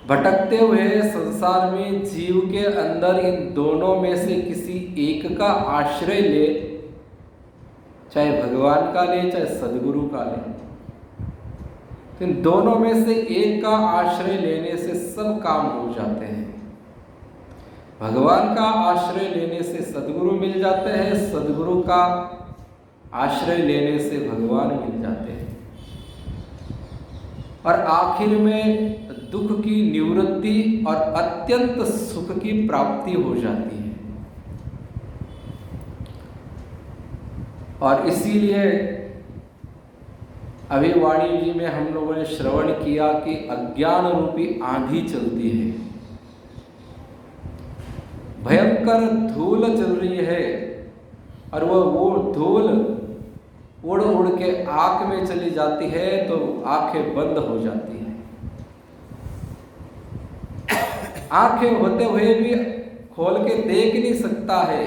भटकते हुए संसार में जीव के अंदर इन दोनों में से किसी एक का आश्रय ले, चाहे भगवान का ले चाहे सदगुरु का ले, तो इन दोनों में से एक का आश्रय लेने से सब काम हो जाते हैं। भगवान का आश्रय लेने से सदगुरु मिल जाते हैं, सदगुरु का आश्रय लेने से भगवान मिल जाते हैं, और आखिर में दुख की निवृत्ति और अत्यंत सुख की प्राप्ति हो जाती है। और इसीलिए अभी वाणी जी में हम लोगों ने श्रवण किया कि अज्ञान रूपी आंधी चलती है, भयंकर धूल चल रही है, और वो धूल उड़ उड़ के आंख में चली जाती है तो आंखें बंद हो जाती है। आंखें होते हुए भी खोल के देख नहीं सकता है,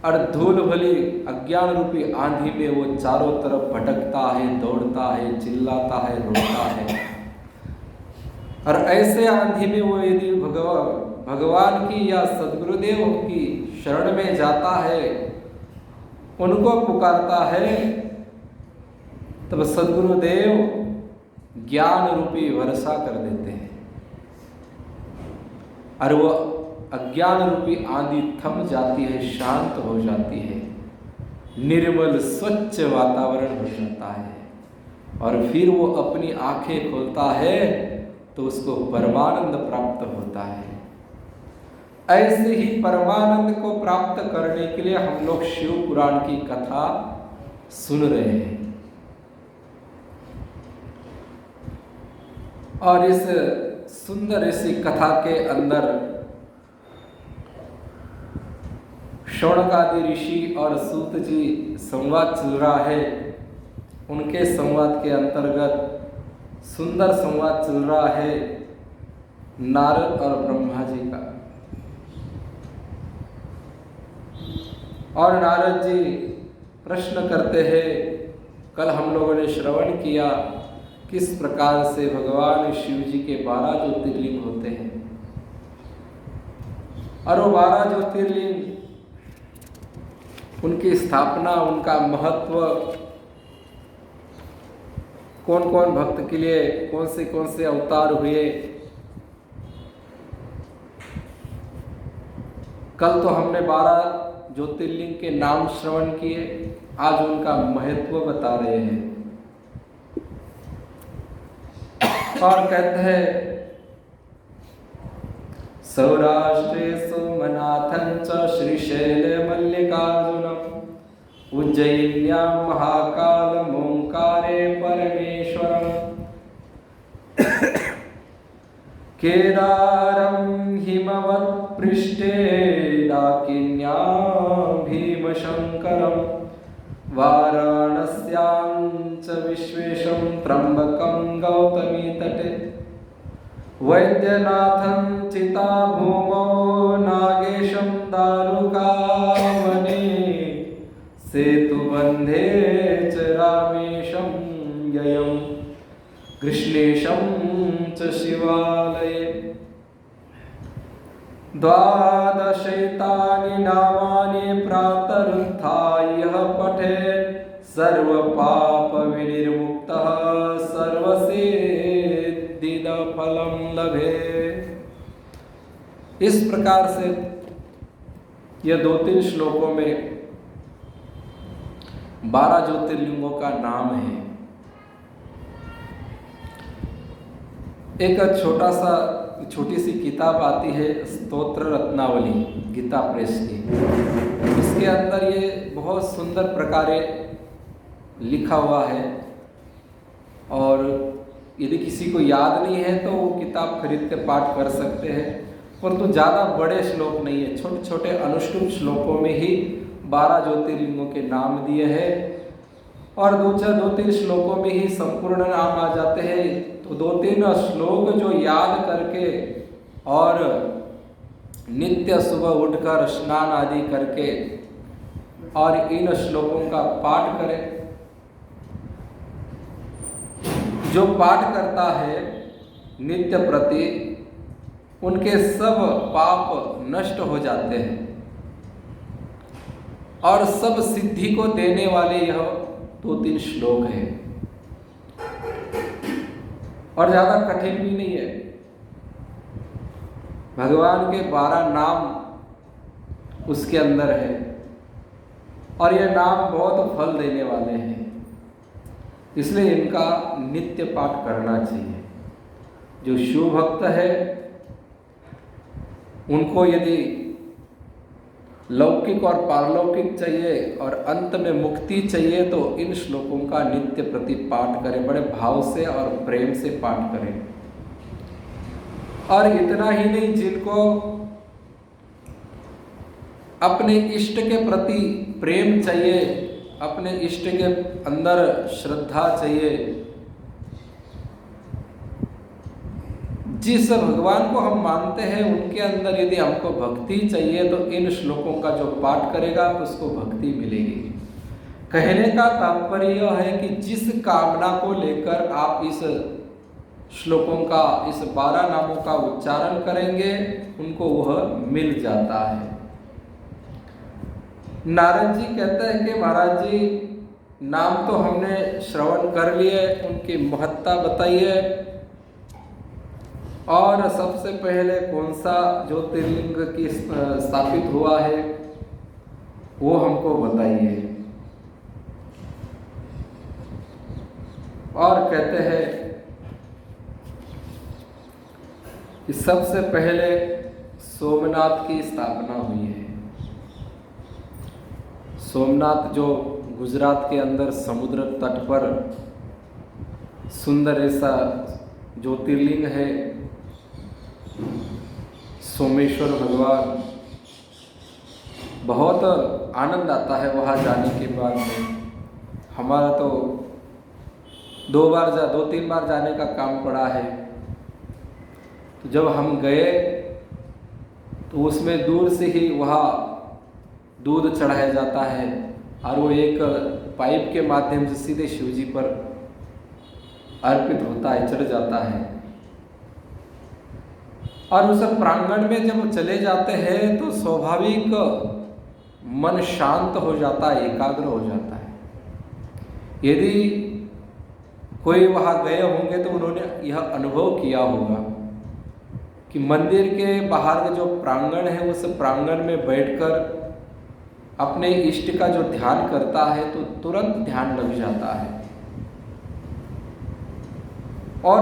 और धूल भली अज्ञान रूपी आंधी में वो चारों तरफ भटकता है, दौड़ता है, चिल्लाता है, रोता है। और ऐसे आंधी में वो यदि भगवान की या सदगुरुदेव की शरण में जाता है, उनको पुकारता है, तब सदगुरुदेव ज्ञान रूपी वर्षा कर देते हैं, और वो अज्ञान रूपी आंधी थम जाती है, शांत हो जाती है, निर्मल स्वच्छ वातावरण हो जाता है, और फिर वो अपनी आंखें खोलता है तो उसको परमानंद प्राप्त होता है। ऐसे ही परमानंद को प्राप्त करने के लिए हम लोग शिव पुराण की कथा सुन रहे हैं, और इस सुंदर इसी कथा के अंदर शौनकादि ऋषि और सूत जी संवाद चल रहा है। उनके संवाद के अंतर्गत सुंदर संवाद चल रहा है नारद और ब्रह्मा जी का। और नारद जी प्रश्न करते हैं, कल हम लोगों ने श्रवण किया किस प्रकार से भगवान शिव जी के 12 ज्योतिर्लिंग होते हैं, और वो 12 ज्योतिर्लिंग, उनकी स्थापना, उनका महत्व, कौन कौन भक्त के लिए कौन से अवतार हुए। कल तो हमने 12 ज्योतिर्लिंग के नाम श्रवण किए, आज उनका महत्व बता रहे हैं। और कहते हैं, सौराष्ट्रे सोमनाथं च श्रीशैले मल्लिकार्जुनम् उज्जयिन्यां महाकालम् ओंकारे परमेश्वरम् केदारं हिमवत्पृष्ठे डाकिन्यां भीमशंकरं वाराणस्यां च विश्वेशं त्र्यंबकं गौतमी तटे वैद्यनाथं चिताभूमौ नागेशं दारुकावने सेतुबन्धे च रामेशं ययं कृष्णेशं च शिवालये द्वादशैतानि नामानि प्रातरुत्थाय यः पठेत् सर्वपापविनिर्मुक्तः सर्वसिद्धिदफलं लभेत्। इस प्रकार से यह 2-3 श्लोकों में 12 ज्योतिर्लिंगों का नाम है। एक छोटी सी किताब आती है स्तोत्र रत्नावली, गीता प्रेस की। इसके अंदर ये बहुत सुंदर प्रकारे लिखा हुआ है, और यदि किसी को याद नहीं है तो वो किताब खरीद के पाठ कर सकते हैं, परंतु ज़्यादा बड़े श्लोक नहीं है, छोटे छोटे अनुष्टुप श्लोकों में ही 12 ज्योतिर्लिंगों के नाम दिए हैं, और 2-3 श्लोकों में ही संपूर्ण नाम आ जाते हैं। तो 2-3 श्लोक जो याद करके और नित्य सुबह उठकर स्नान आदि करके और इन श्लोकों का पाठ करें जो पाठ करता है नित्य प्रति, उनके सब पाप नष्ट हो जाते हैं और सब सिद्धि को देने वाले यह 2-3 श्लोक हैं और ज़्यादा कठिन भी नहीं है। भगवान के 12 नाम उसके अंदर है और ये नाम बहुत फल देने वाले हैं, इसलिए इनका नित्य पाठ करना चाहिए। जो शिव भक्त है उनको यदि लौकिक और पारलौकिक चाहिए और अंत में मुक्ति चाहिए तो इन श्लोकों का नित्य प्रति पाठ करें, बड़े भाव से और प्रेम से पाठ करें। और इतना ही नहीं, जिनको अपने इष्ट के प्रति प्रेम चाहिए, अपने इष्ट के अंदर श्रद्धा चाहिए, जिस भगवान को हम मानते हैं उनके अंदर यदि हमको भक्ति चाहिए तो इन श्लोकों का जो पाठ करेगा उसको भक्ति मिलेगी। कहने का तात्पर्य यह है कि जिस कामना को लेकर आप इस श्लोकों का, इस 12 नामों का उच्चारण करेंगे, उनको वह मिल जाता है। नारद जी कहते हैं कि महाराज जी, नाम तो हमने श्रवण कर लिए, उनकी महत्ता बताइए और सबसे पहले कौन सा ज्योतिर्लिंग की स्थापित हुआ है वो हमको बताइए। और कहते हैं कि सबसे पहले सोमनाथ की स्थापना हुई है। सोमनाथ जो गुजरात के अंदर समुद्र तट पर सुंदर ऐसा ज्योतिर्लिंग है, सोमेश्वर भगवान, बहुत आनंद आता है वहाँ जाने के बाद में। हमारा तो 2-3 बार जाने का काम पड़ा है। तो जब हम गए तो उसमें दूर से ही वहाँ दूध चढ़ाया जाता है और वो एक पाइप के माध्यम से सीधे शिवजी पर अर्पित होता है, चढ़ जाता है। और उस प्रांगण में जब चले जाते हैं तो स्वाभाविक मन शांत हो जाता है, एकाग्र हो जाता है। यदि कोई वहाँ गए होंगे तो उन्होंने यह अनुभव किया होगा कि मंदिर के बाहर का जो प्रांगण है उस प्रांगण में बैठकर अपने इष्ट का जो ध्यान करता है तो तुरंत ध्यान लग जाता है। और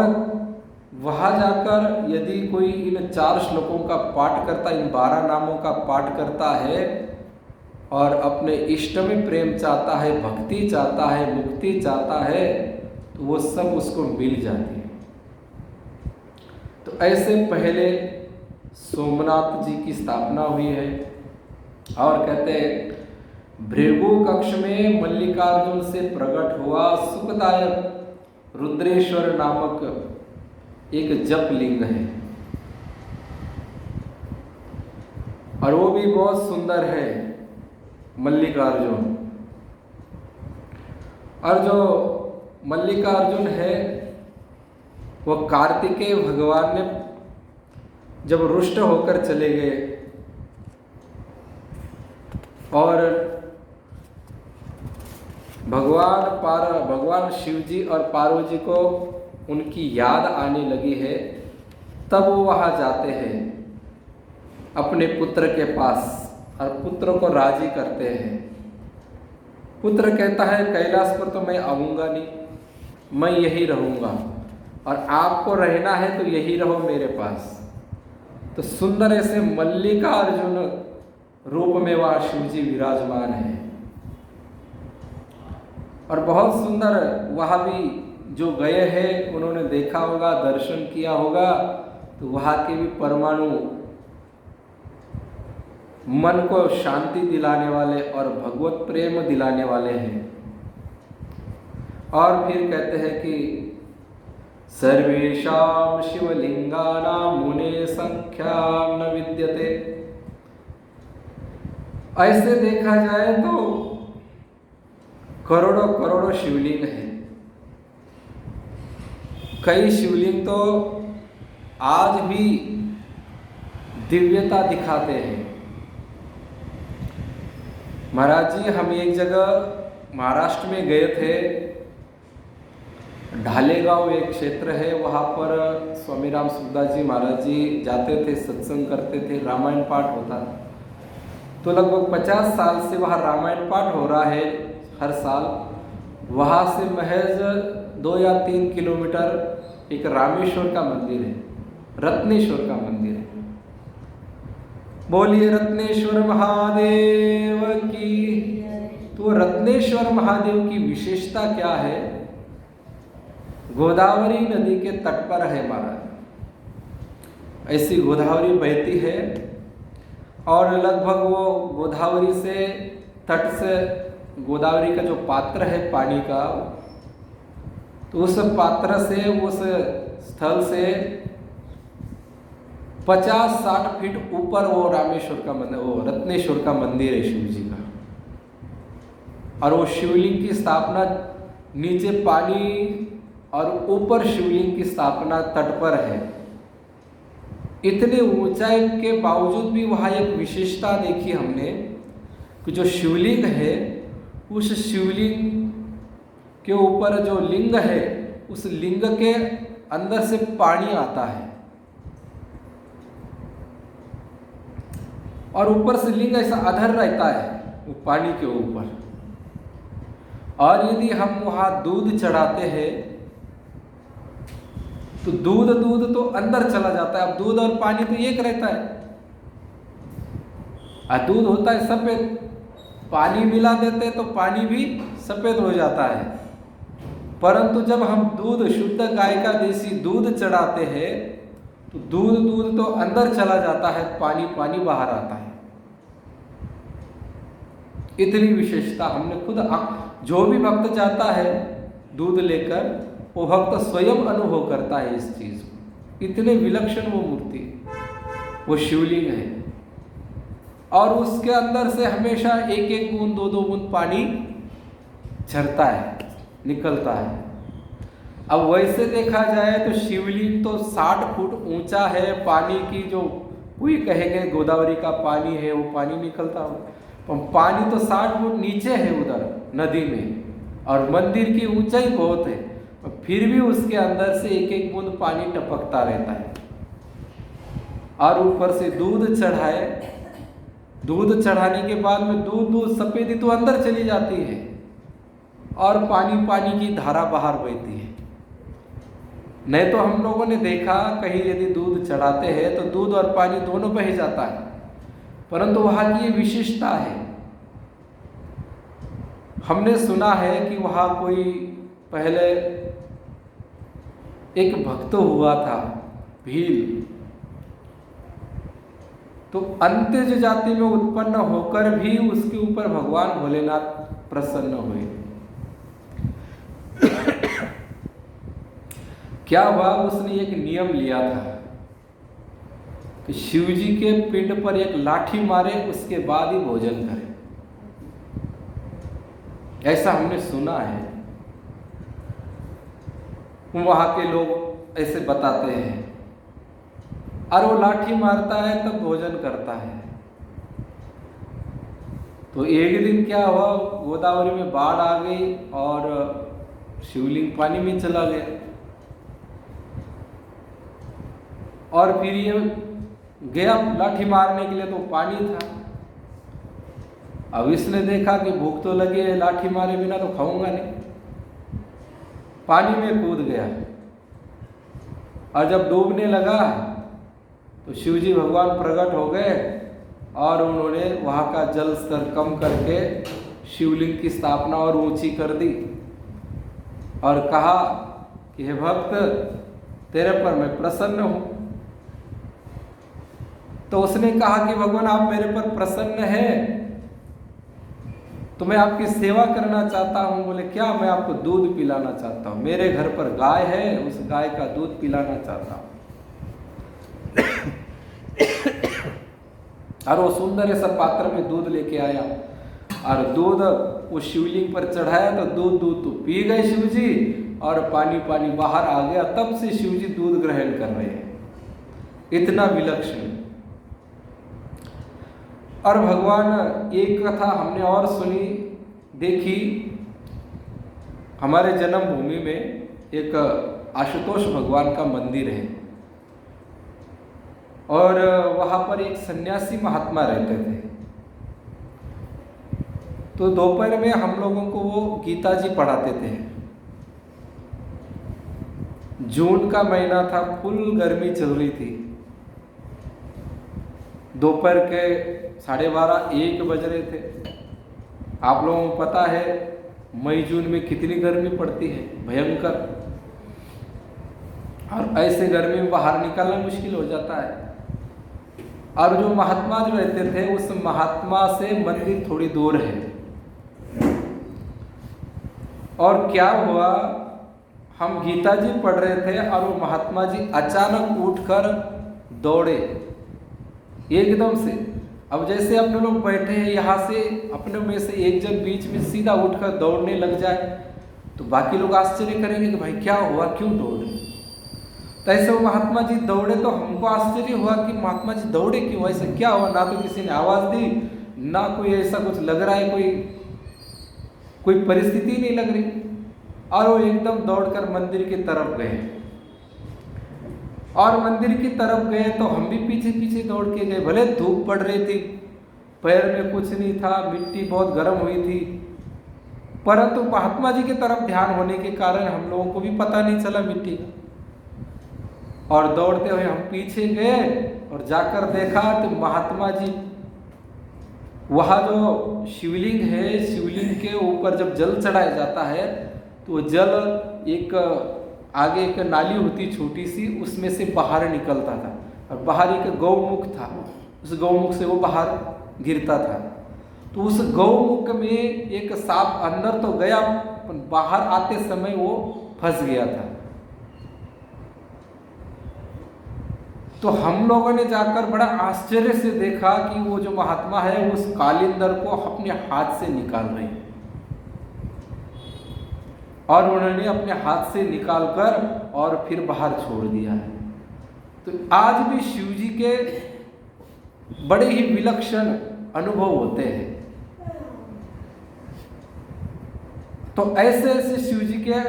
वहाँ जाकर यदि कोई इन 4 श्लोकों का पाठ करता, इन 12 नामों का पाठ करता है और अपने इष्ट में प्रेम चाहता है, भक्ति चाहता है, मुक्ति चाहता है, तो वो सब उसको मिल जाती है। तो ऐसे पहले सोमनाथ जी की स्थापना हुई है। और कहते हैं भृगु कक्ष में मल्लिकार्जुन से प्रकट हुआ सुखदायक रुद्रेश्वर नामक एक जप लिंग है और वो भी बहुत सुंदर है, मल्लिकार्जुन। और जो मल्लिकार्जुन है वो कार्तिकेय भगवान ने जब रुष्ट होकर चले गए और भगवान शिवजी और पार्वती को उनकी याद आने लगी है, तब वो वहाँ जाते हैं अपने पुत्र के पास और पुत्र को राजी करते हैं। पुत्र कहता है कैलाश पर तो मैं आऊँगा नहीं, मैं यही रहूँगा और आपको रहना है तो यही रहो मेरे पास। तो सुंदर ऐसे मल्लिकार्जुन रूप में वहाँ शिवजी विराजमान है और बहुत सुंदर। वहाँ भी जो गए हैं उन्होंने देखा होगा, दर्शन किया होगा, तो वहाँ के भी परमाणु मन को शांति दिलाने वाले और भगवत प्रेम दिलाने वाले हैं। और फिर कहते हैं कि सर्वेषां शिवलिंगानां मुने संख्यां न विद्यते। ऐसे देखा जाए तो करोड़ों करोड़ों शिवलिंग हैं कई शिवलिंग तो आज भी दिव्यता दिखाते हैं। महाराज जी, हम एक जगह महाराष्ट्र में गए थे। ढालेगांव एक क्षेत्र है, वहाँ पर स्वामी राम सुखदास जी महाराज जी जाते थे, सत्संग करते थे, रामायण पाठ होता। तो लगभग 50 साल से वहाँ रामायण पाठ हो रहा है हर साल। वहाँ से महज 2 या 3 किलोमीटर एक रामेश्वर का मंदिर है, रत्नेश्वर का मंदिर है। बोलिए रत्नेश्वर महादेव की। तो रत्नेश्वर महादेव की विशेषता क्या है? गोदावरी नदी के तट पर है महाराज। ऐसी गोदावरी बहती है और लगभग वो गोदावरी से तट से गोदावरी का जो पात्र है पानी का, तो उस पात्र से उस स्थल से 50-60 फीट ऊपर वो रामेश्वर का मंदिर, वो रत्नेश्वर का मंदिर है शिव जी का। और वो शिवलिंग की स्थापना नीचे पानी और ऊपर शिवलिंग की स्थापना तट पर है। इतने ऊंचाई के बावजूद भी वहाँ एक विशेषता देखी हमने कि जो शिवलिंग है, उस शिवलिंग के ऊपर जो लिंग है, उस लिंग के अंदर से पानी आता है और ऊपर से लिंग ऐसा अधर रहता है वो पानी के ऊपर। और यदि हम वहाँ दूध चढ़ाते हैं तो दूध तो अंदर चला जाता है। अब दूध और पानी तो एक रहता है, और दूध होता है सफेद, पानी मिला देते हैं तो पानी भी सफेद हो जाता है। परंतु जब हम दूध, शुद्ध गाय का देसी दूध चढ़ाते हैं तो दूध तो अंदर चला जाता है, पानी बाहर आता है। इतनी विशेषता हमने खुद, जो भी भक्त जाता है दूध लेकर, वो भक्त स्वयं अनुभव करता है इस चीज को। इतने विलक्षण वो मूर्ति, वो शिवलिंग है और उसके अंदर से हमेशा 1-1 बूंद 2-2 बूंद पानी झरता है, निकलता है। अब वैसे देखा जाए तो शिवलिंग तो 60 फुट ऊंचा है। पानी की जो कोई कहेंगे गोदावरी का पानी है, वो पानी निकलता हो, पर पानी तो 60 फुट नीचे है उधर नदी में, और मंदिर की ऊंचाई बहुत है, फिर भी उसके अंदर से 1-1 बूंद पानी टपकता रहता है। और ऊपर से दूध चढ़ाए, दूध चढ़ाने के बाद में दूध सफेदी तो अंदर चली जाती है और पानी की धारा बाहर बहती है। नहीं तो हम लोगों ने देखा कहीं यदि दूध चढ़ाते हैं तो दूध और पानी दोनों बह जाता है, परंतु वहाँ की ये विशेषता है। हमने सुना है कि वहाँ कोई पहले एक भक्त हुआ था, भील, तो अंत्यज जाति में उत्पन्न होकर भी उसके ऊपर भगवान भोलेनाथ प्रसन्न हुए। क्या हुआ, उसने एक नियम लिया था कि शिवजी के पिंड पर एक लाठी मारे, उसके बाद ही भोजन करे। ऐसा हमने सुना है, वहां के लोग ऐसे बताते हैं। और वो लाठी मारता है तब भोजन करता है। तो एक दिन क्या हुआ, गोदावरी में बाढ़ आ गई और शिवलिंग पानी में चला गया। और फिर ये गया लाठी मारने के लिए, तो पानी था। अब इसने देखा कि भूख तो लगी है, लाठी मारे बिना तो खाऊंगा नहीं, पानी में कूद गया। और जब डूबने लगा तो शिवजी भगवान प्रकट हो गए और उन्होंने वहाँ का जल स्तर कम करके शिवलिंग की स्थापना और ऊंची कर दी और कहा कि हे भक्त, तेरे पर मैं प्रसन्न हूँ। तो उसने कहा कि भगवान आप मेरे पर प्रसन्न हैं तो मैं आपकी सेवा करना चाहता हूँ। बोले क्या? मैं आपको दूध पिलाना चाहता हूँ, मेरे घर पर गाय है, उस गाय का दूध पिलाना चाहता हूँ। और वो सुंदर ऐसा पात्र में दूध लेके आया और दूध उस शिवलिंग पर चढ़ाया तो दूध तो पी गए शिवजी। और पानी पानी बाहर आ गया, तब से शिव जी दूध ग्रहण कर रहे हैं, इतना विलक्षण। और भगवान, एक कथा हमने और सुनी देखी, हमारे जन्मभूमि में एक आशुतोष भगवान का मंदिर है और वहाँ पर एक सन्यासी महात्मा रहते थे। तो दोपहर में हम लोगों को वो गीता जी पढ़ाते थे। जून का महीना था, फुल गर्मी चल रही थी, दोपहर के 12:30-1 बज रहे थे। आप लोगों को पता है मई जून में कितनी गर्मी पड़ती है, भयंकर, और ऐसे गर्मी में बाहर निकलना मुश्किल हो जाता है। और जो महात्मा जो रहते थे, उस महात्मा से मंदिर थोड़ी दूर है। और क्या हुआ, हम गीता जी पढ़ रहे थे और वो महात्मा जी अचानक उठकर दौड़े एकदम से। अब जैसे अपने लोग बैठे हैं, यहाँ से अपने में से एक जन बीच में सीधा उठकर दौड़ने लग जाए तो बाकी लोग आश्चर्य करेंगे कि भाई क्या हुआ, क्यों दौड़े। तो ऐसे वो महात्मा जी दौड़े तो हमको आश्चर्य हुआ कि महात्मा जी दौड़े क्यों, ऐसा क्या हुआ। ना तो किसी ने आवाज़ दी, ना कोई ऐसा कुछ लग रहा है, कोई परिस्थिति नहीं लग रही। और वो एकदम दौड़कर मंदिर की तरफ गए। और मंदिर की तरफ गए तो हम भी पीछे पीछे दौड़ के गए। भले धूप पड़ रही थी, पैर में कुछ नहीं था, मिट्टी बहुत गर्म हुई थी, परंतु महात्मा जी की तरफ ध्यान होने के कारण हम लोगों को भी पता नहीं चला मिट्टी का। और दौड़ते हुए हम पीछे गए और जाकर देखा तो महात्मा जी, वहाँ जो शिवलिंग है, शिवलिंग के ऊपर जब जल चढ़ाया जाता है तो वो जल एक आगे एक नाली होती छोटी सी, उसमें से बाहर निकलता था और बाहर एक गौमुख था, उस गौमुख से वो बाहर गिरता था। तो उस गौमुख में एक सांप अंदर तो गया, पर बाहर आते समय वो फंस गया था। तो हम लोगों ने जाकर बड़ा आश्चर्य से देखा कि वो जो महात्मा है उस कालिंदर को अपने हाथ से निकाल रहे हैं, और उन्होंने अपने हाथ से निकालकर और फिर बाहर छोड़ दिया है। तो आज भी शिव जी के बड़े ही विलक्षण अनुभव होते हैं। तो ऐसे ऐसे शिव जी के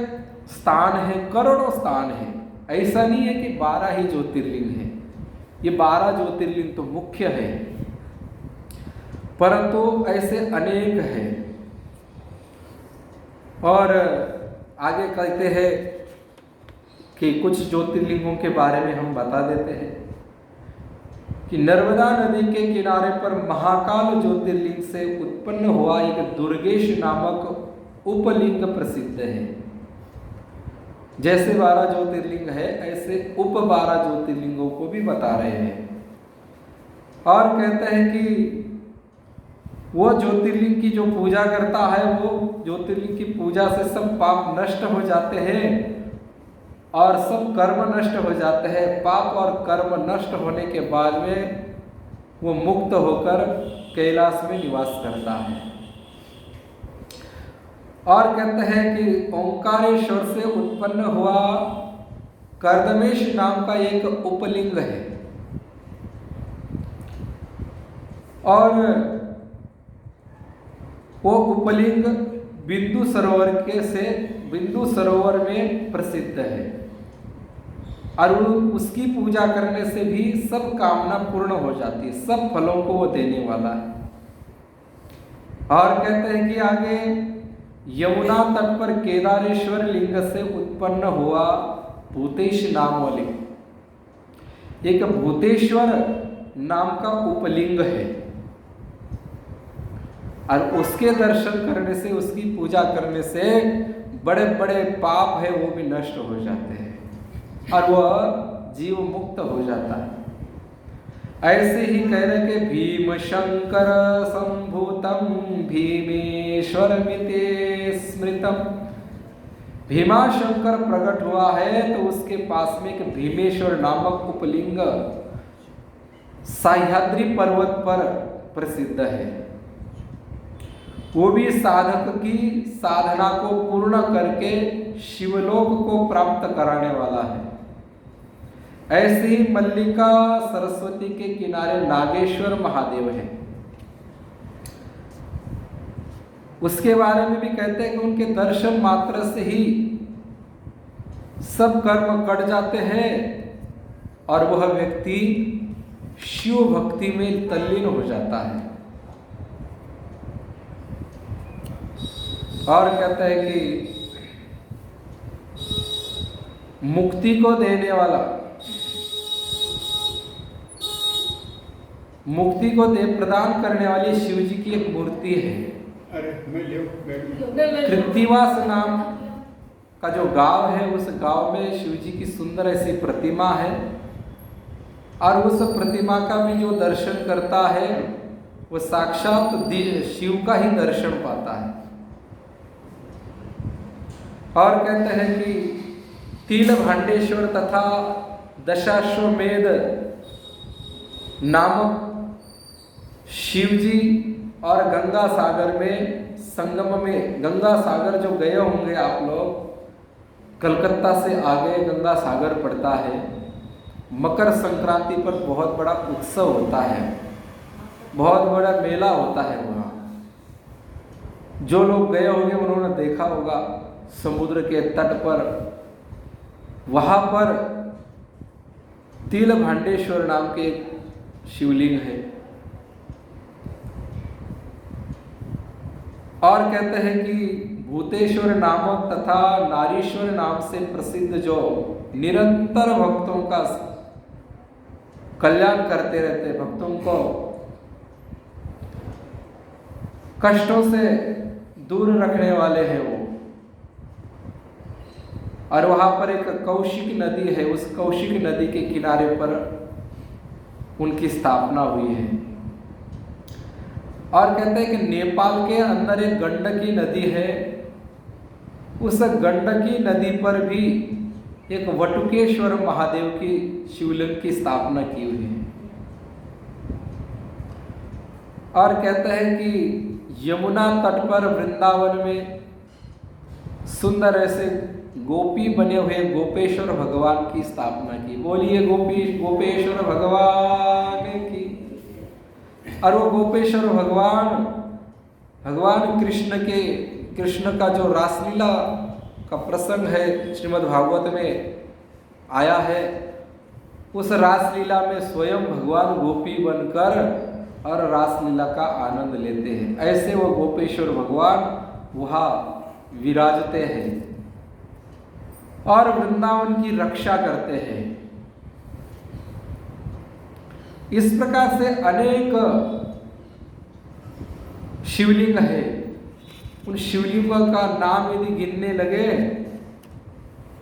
स्थान हैं, करोड़ों स्थान हैं। ऐसा नहीं है कि 12 ही ज्योतिर्लिंग है, ये 12 ज्योतिर्लिंग तो मुख्य है, परंतु ऐसे अनेक हैं। और आगे कहते हैं कि कुछ ज्योतिर्लिंगों के बारे में हम बता देते हैं कि नर्मदा नदी के किनारे पर महाकाल ज्योतिर्लिंग से उत्पन्न हुआ एक दुर्गेश नामक उपलिंग प्रसिद्ध है। जैसे 12 ज्योतिर्लिंग है, ऐसे उप 12 ज्योतिर्लिंगों को भी बता रहे हैं। और कहते हैं कि वो ज्योतिर्लिंग की जो पूजा करता है, वो ज्योतिर्लिंग की पूजा से सब पाप नष्ट हो जाते हैं और सब कर्म नष्ट हो जाते हैं। पाप और कर्म नष्ट होने के बाद में वो मुक्त होकर कैलाश में निवास करता है। और कहते हैं कि ओंकारेश्वर से उत्पन्न हुआ कर्दमेश नाम का एक उपलिंग है, और वो उपलिंग बिंदु सरोवर में प्रसिद्ध है, और उसकी पूजा करने से भी सब कामना पूर्ण हो जाती है, सब फलों को वो देने वाला है। और कहते हैं कि आगे यमुना तट पर केदारेश्वर लिंग से उत्पन्न हुआ भूतेश नाम वाले एक भूतेश्वर नाम का उपलिंग है, और उसके दर्शन करने से, उसकी पूजा करने से बड़े बड़े पाप है वो भी नष्ट हो जाते हैं और वह जीव मुक्त हो जाता है। ऐसे ही कह रहे कि भीम शंकर संभूतम भीमेश्वर मिते स्मृतम, भीमा शंकर प्रकट हुआ है तो उसके पास में एक भीमेश्वर नामक उपलिंग सह्याद्री पर्वत पर प्रसिद्ध है। वो भी साधक की साधना को पूर्ण करके शिवलोक को प्राप्त कराने वाला है। ऐसे ही मल्लिका सरस्वती के किनारे नागेश्वर महादेव है। उसके बारे में भी कहते हैं कि उनके दर्शन मात्र से ही सब कर्म कट जाते हैं और वह व्यक्ति शिव भक्ति में तल्लीन हो जाता है। और कहता है कि मुक्ति को देने वाला, मुक्ति को प्रदान करने वाली शिव जी की एक मूर्ति है। कृत्तिवास नाम का जो गांव है, उस गांव में शिव जी की सुंदर ऐसी प्रतिमा है और उस प्रतिमा का भी जो दर्शन करता है वो साक्षात शिव का ही दर्शन पाता है। और कहते हैं कि तिलभांडेश्वर तथा दशाश्वमेध नामक शिव जी और गंगा सागर में संगम में, गंगा सागर जो गए होंगे आप लोग, कलकत्ता से आगे गंगा सागर पड़ता है। मकर संक्रांति पर बहुत बड़ा उत्सव होता है, बहुत बड़ा मेला होता है वहाँ। जो लोग गए होंगे उन्होंने देखा होगा समुद्र के तट पर, वहाँ पर तिलभांडेश्वर नाम के एक शिवलिंग है। और कहते हैं कि भूतेश्वर नामक तथा नारीश्वर नाम से प्रसिद्ध जो निरंतर भक्तों का कल्याण करते रहते, भक्तों को कष्टों से दूर रखने वाले हैं वो। और वहां पर एक कौशिक नदी है, उस कौशिक नदी के किनारे पर उनकी स्थापना हुई है। और कहते हैं कि नेपाल के अंदर एक गंडकी नदी है, उस गंडकी नदी पर भी एक वटुकेश्वर महादेव की शिवलिंग की स्थापना की हुई है। और कहते हैं कि यमुना तट पर वृंदावन में सुंदर ऐसे गोपी बने हुए गोपेश्वर भगवान की स्थापना की। बोलिए गोपेश्वर भगवान की। और वो गोपेश्वर भगवान कृष्ण का जो रासलीला का प्रसंग है श्रीमद् भागवत में आया है, उस रासलीला में स्वयं भगवान गोपी बनकर और रासलीला का आनंद लेते हैं। ऐसे वो गोपेश्वर भगवान वहाँ विराजते हैं और वृंदावन की रक्षा करते हैं। इस प्रकार से अनेक शिवलिंग है। उन शिवलिंगों का नाम यदि गिनने लगे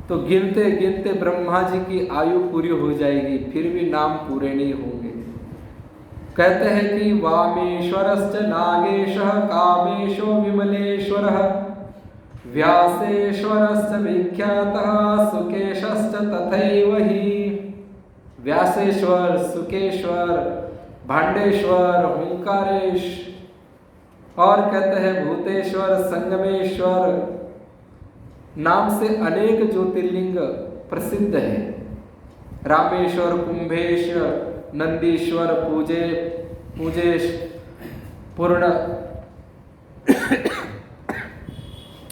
तो गिनते गिनते ब्रह्मा जी की आयु पूरी हो जाएगी, फिर भी नाम पूरे नहीं होंगे। कहते हैं कि वामेश्वरश्च नागेशः कामेशो विमलेश्वरः व्यासेश्वरश्च विख्यातः सुकेशश्च तथैव हि। व्यासेश्वर, सुकेश्वर, भांडेश्वर, ओंकारेश और कहते हैं भूतेश्वर, संगमेश्वर नाम से अनेक ज्योतिर्लिंग प्रसिद्ध है। रामेश्वर, कुंभेश, नंदीश्वर, पूजेश, पूर्ण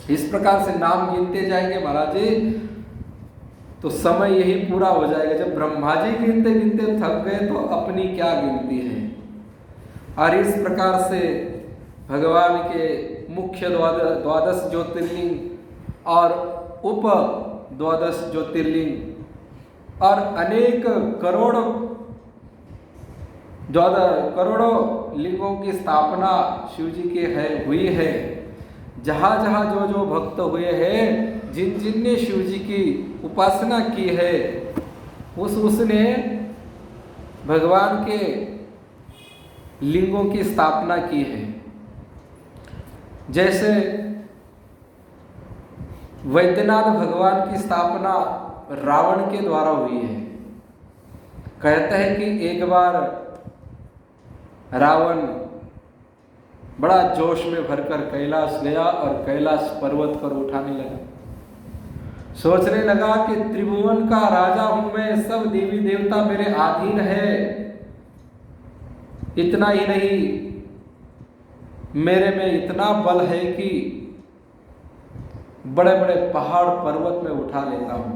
इस प्रकार से नाम गिनते जाएंगे महाराज जी तो समय यही पूरा हो जाएगा। जब ब्रह्मा जी गिनते गिनते थक गए तो अपनी क्या गिनती है। और इस प्रकार से भगवान के मुख्य द्वादश ज्योतिर्लिंग और उप द्वादश ज्योतिर्लिंग और अनेक करोड़ों लिंगों की स्थापना शिव जी के हुई है। जहाँ जहाँ जो भक्त हुए हैं, जिन ने शिव जी की उपासना की है, उसने भगवान के लिंगों की स्थापना की है। जैसे वैद्यनाथ भगवान की स्थापना रावण के द्वारा हुई है। कहते हैं कि एक बार रावण बड़ा जोश में भरकर कैलाश गया और कैलाश पर्वत पर उठाने लगा। सोचने लगा कि त्रिभुवन का राजा हूं मैं, सब देवी देवता मेरे अधीन है। इतना ही नहीं, मेरे में इतना बल है कि बड़े बड़े पहाड़ पर्वत में उठा लेता हूं।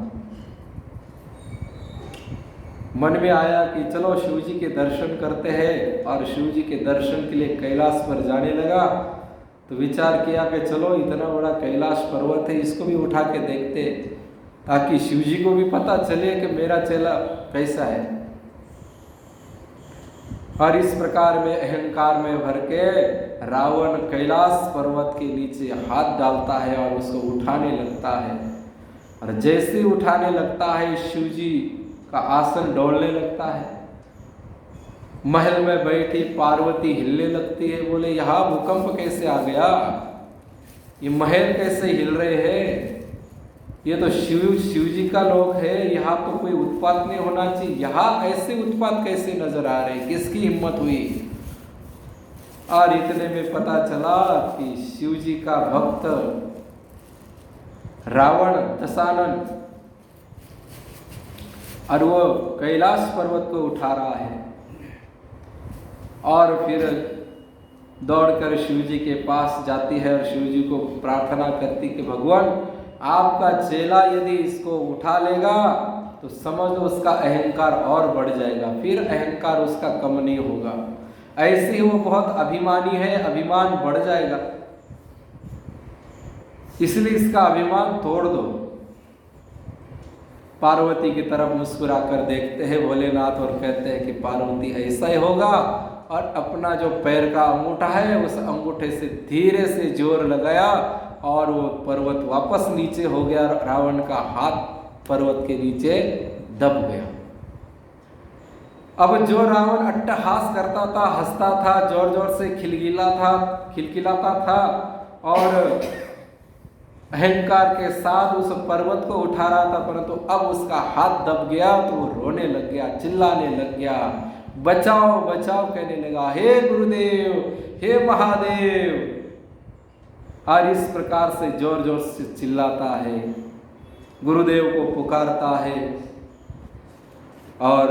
मन में आया कि चलो शिव जी के दर्शन करते हैं, और शिव जी के दर्शन के लिए कैलाश पर जाने लगा। तो विचार किया कि चलो इतना बड़ा कैलाश पर्वत है, इसको भी उठा के देखते, ताकि शिव जी को भी पता चले कि मेरा चेला कैसा है। और इस प्रकार में अहंकार में भर के रावण कैलाश पर्वत के नीचे हाथ डालता है और उसको उठाने लगता है। और जैसे ही उठाने लगता है, शिव जी का आसन डोलने लगता है। महल में बैठी पार्वती हिलने लगती है। बोले यहाँ भूकंप कैसे आ गया, ये महल कैसे हिल रहे हैं, ये तो शिव जी का लोक है, यहाँ तो कोई उत्पात नहीं होना चाहिए, यहाँ ऐसे उत्पात कैसे नजर आ रहे, किसकी हिम्मत हुई। और इतने में पता चला कि शिव जी का भक्त रावण दशानन, और वो कैलाश पर्वत को उठा रहा है। और फिर दौड़कर शिव जी के पास जाती है और शिव जी को प्रार्थना करती कि भगवान, आपका चेला यदि इसको उठा लेगा तो समझ लो उसका अहंकार और बढ़ जाएगा, फिर अहंकार उसका कम नहीं होगा। ऐसे ही वो बहुत अभिमानी है, अभिमान बढ़ जाएगा, इसलिए इसका अभिमान तोड़ दो। पार्वती की तरफ मुस्कुराकर देखते हैं भोलेनाथ और कहते हैं कि पार्वती ऐसा ही होगा। और अपना जो पैर का अंगूठा है उस अंगूठे से धीरे से जोर लगाया और वो पर्वत वापस नीचे हो गया। रावण का हाथ पर्वत के नीचे दब गया। अब जो रावण अट्टहास करता था, हंसता था, जोर जोर से खिलखिलाता था और अहंकार के साथ उस पर्वत को उठा रहा था, परंतु अब उसका हाथ दब गया तो वो रोने लग गया, चिल्लाने लग गया, बचाओ बचाओ कहने लगा, हे गुरुदेव, हे महादेव। और इस प्रकार से जोर जोर से चिल्लाता है, गुरुदेव को पुकारता है और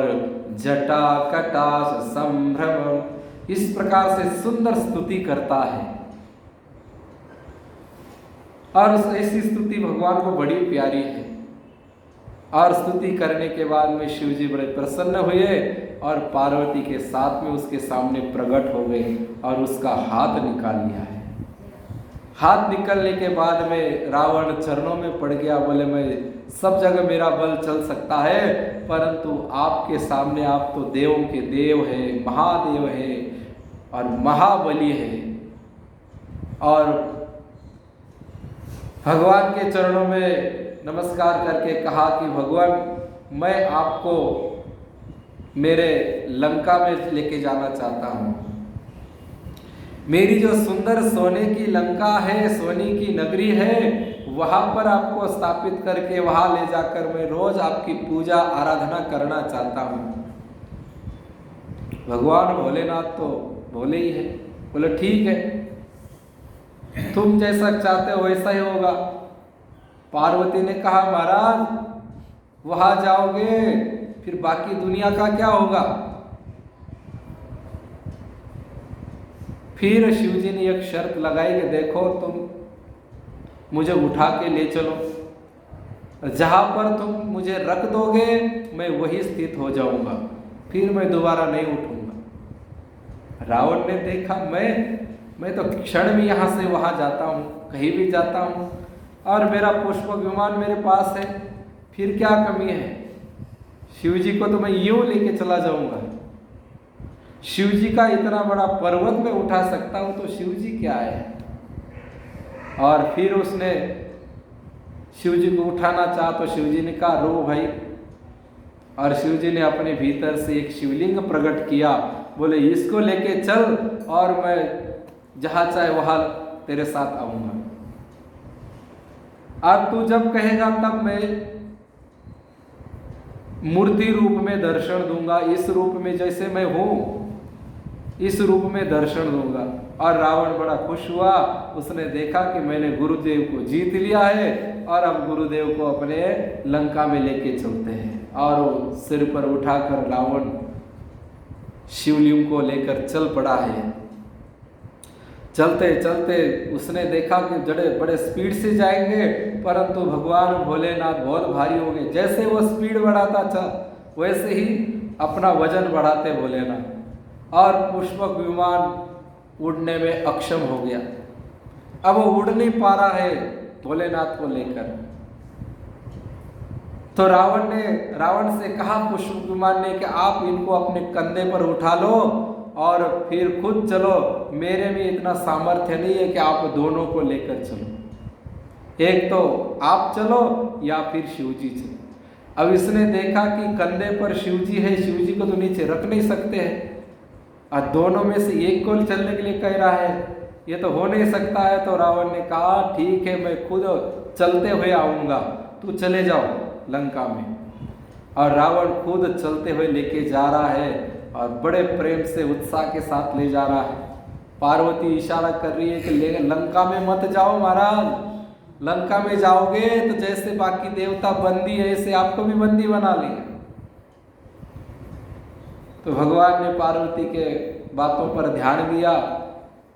जटा कटाश संभ्रम इस प्रकार से सुंदर स्तुति करता है। और ऐसी स्तुति भगवान को बड़ी प्यारी है। और स्तुति करने के बाद में शिव जी बड़े प्रसन्न हुए और पार्वती के साथ में उसके सामने प्रकट हो गए और उसका हाथ निकाल लिया है। हाथ निकलने के बाद में रावण चरणों में पड़ गया। बोले मैं सब जगह मेरा बल चल सकता है, परंतु आपके सामने आप तो देवों के देव है, महादेव है और महाबली है। और भगवान के चरणों में नमस्कार करके कहा कि भगवान, मैं आपको मेरे लंका में लेके जाना चाहता हूँ। मेरी जो सुंदर सोने की लंका है, सोने की नगरी है, वहाँ पर आपको स्थापित करके वहाँ ले जाकर मैं रोज आपकी पूजा आराधना करना चाहता हूँ। भगवान भोलेनाथ तो भोले ही है। बोले ठीक है, तुम जैसा चाहते हो वैसा ही होगा। पार्वती ने कहा महाराज, वहां जाओगे फिर बाकी दुनिया का क्या होगा। फिर शिव जी ने एक शर्त लगाई कि देखो तुम मुझे उठा के ले चलो, जहां पर तुम मुझे रख दोगे मैं वही स्थित हो जाऊंगा, फिर मैं दोबारा नहीं उठूंगा। रावण ने देखा मैं तो क्षण में यहाँ से वहाँ जाता हूँ, कहीं भी जाता हूँ और मेरा पुष्पक विमान मेरे पास है, फिर क्या कमी है। शिव जी को तो मैं यूं लेके चला जाऊंगा। शिव जी का इतना बड़ा पर्वत में उठा सकता हूँ तो शिव जी क्या है। और फिर उसने शिव जी को उठाना चाहा तो शिव जी ने कहा रो भाई। और शिव जी ने अपने भीतर से एक शिवलिंग प्रकट किया। बोले इसको लेके चल और मैं जहाँ चाहे वहाँ तेरे साथ आऊँगा। और तू जब कहेगा तब मैं मूर्ति रूप में दर्शन दूंगा। इस रूप में जैसे मैं हूँ इस रूप में दर्शन दूंगा। और रावण बड़ा खुश हुआ, उसने देखा कि मैंने गुरुदेव को जीत लिया है और अब गुरुदेव को अपने लंका में लेके चलते हैं। और वो सिर पर उठाकर रावण शिवलिंग को लेकर चल पड़ा है। चलते चलते उसने देखा कि बड़े बड़े स्पीड से जाएंगे, परंतु भगवान भोलेनाथ बहुत भारी हो गए। जैसे वो स्पीड बढ़ाता था वैसे ही अपना वजन बढ़ाते भोलेनाथ, और पुष्पक विमान उड़ने में अक्षम हो गया। अब वो उड़ नहीं पा रहा है भोलेनाथ को लेकर। तो रावण से कहा पुष्पक विमान ने कि आप इनको अपने कंधे पर उठा लो और फिर खुद चलो, मेरे में इतना सामर्थ्य नहीं है कि आप दोनों को लेकर चलो, एक तो आप चलो या फिर शिवजी चलो। अब इसने देखा कि कंधे पर शिवजी है, शिवजी को तो नीचे रख नहीं सकते हैं, और दोनों में से एक को चलने के लिए कह रहा है, ये तो हो नहीं सकता है। तो रावण ने कहा ठीक है, मैं खुद चलते हुए आऊँगा, तू चले जाओ लंका में। और रावण खुद चलते हुए लेके जा रहा है और बड़े प्रेम से उत्साह के साथ ले जा रहा है। पार्वती इशारा कर रही है कि लंका में मत जाओ महाराज, लंका में जाओगे तो जैसे बाकी देवता बंदी है ऐसे आपको भी बंदी बना लिया। तो भगवान ने पार्वती के बातों पर ध्यान दिया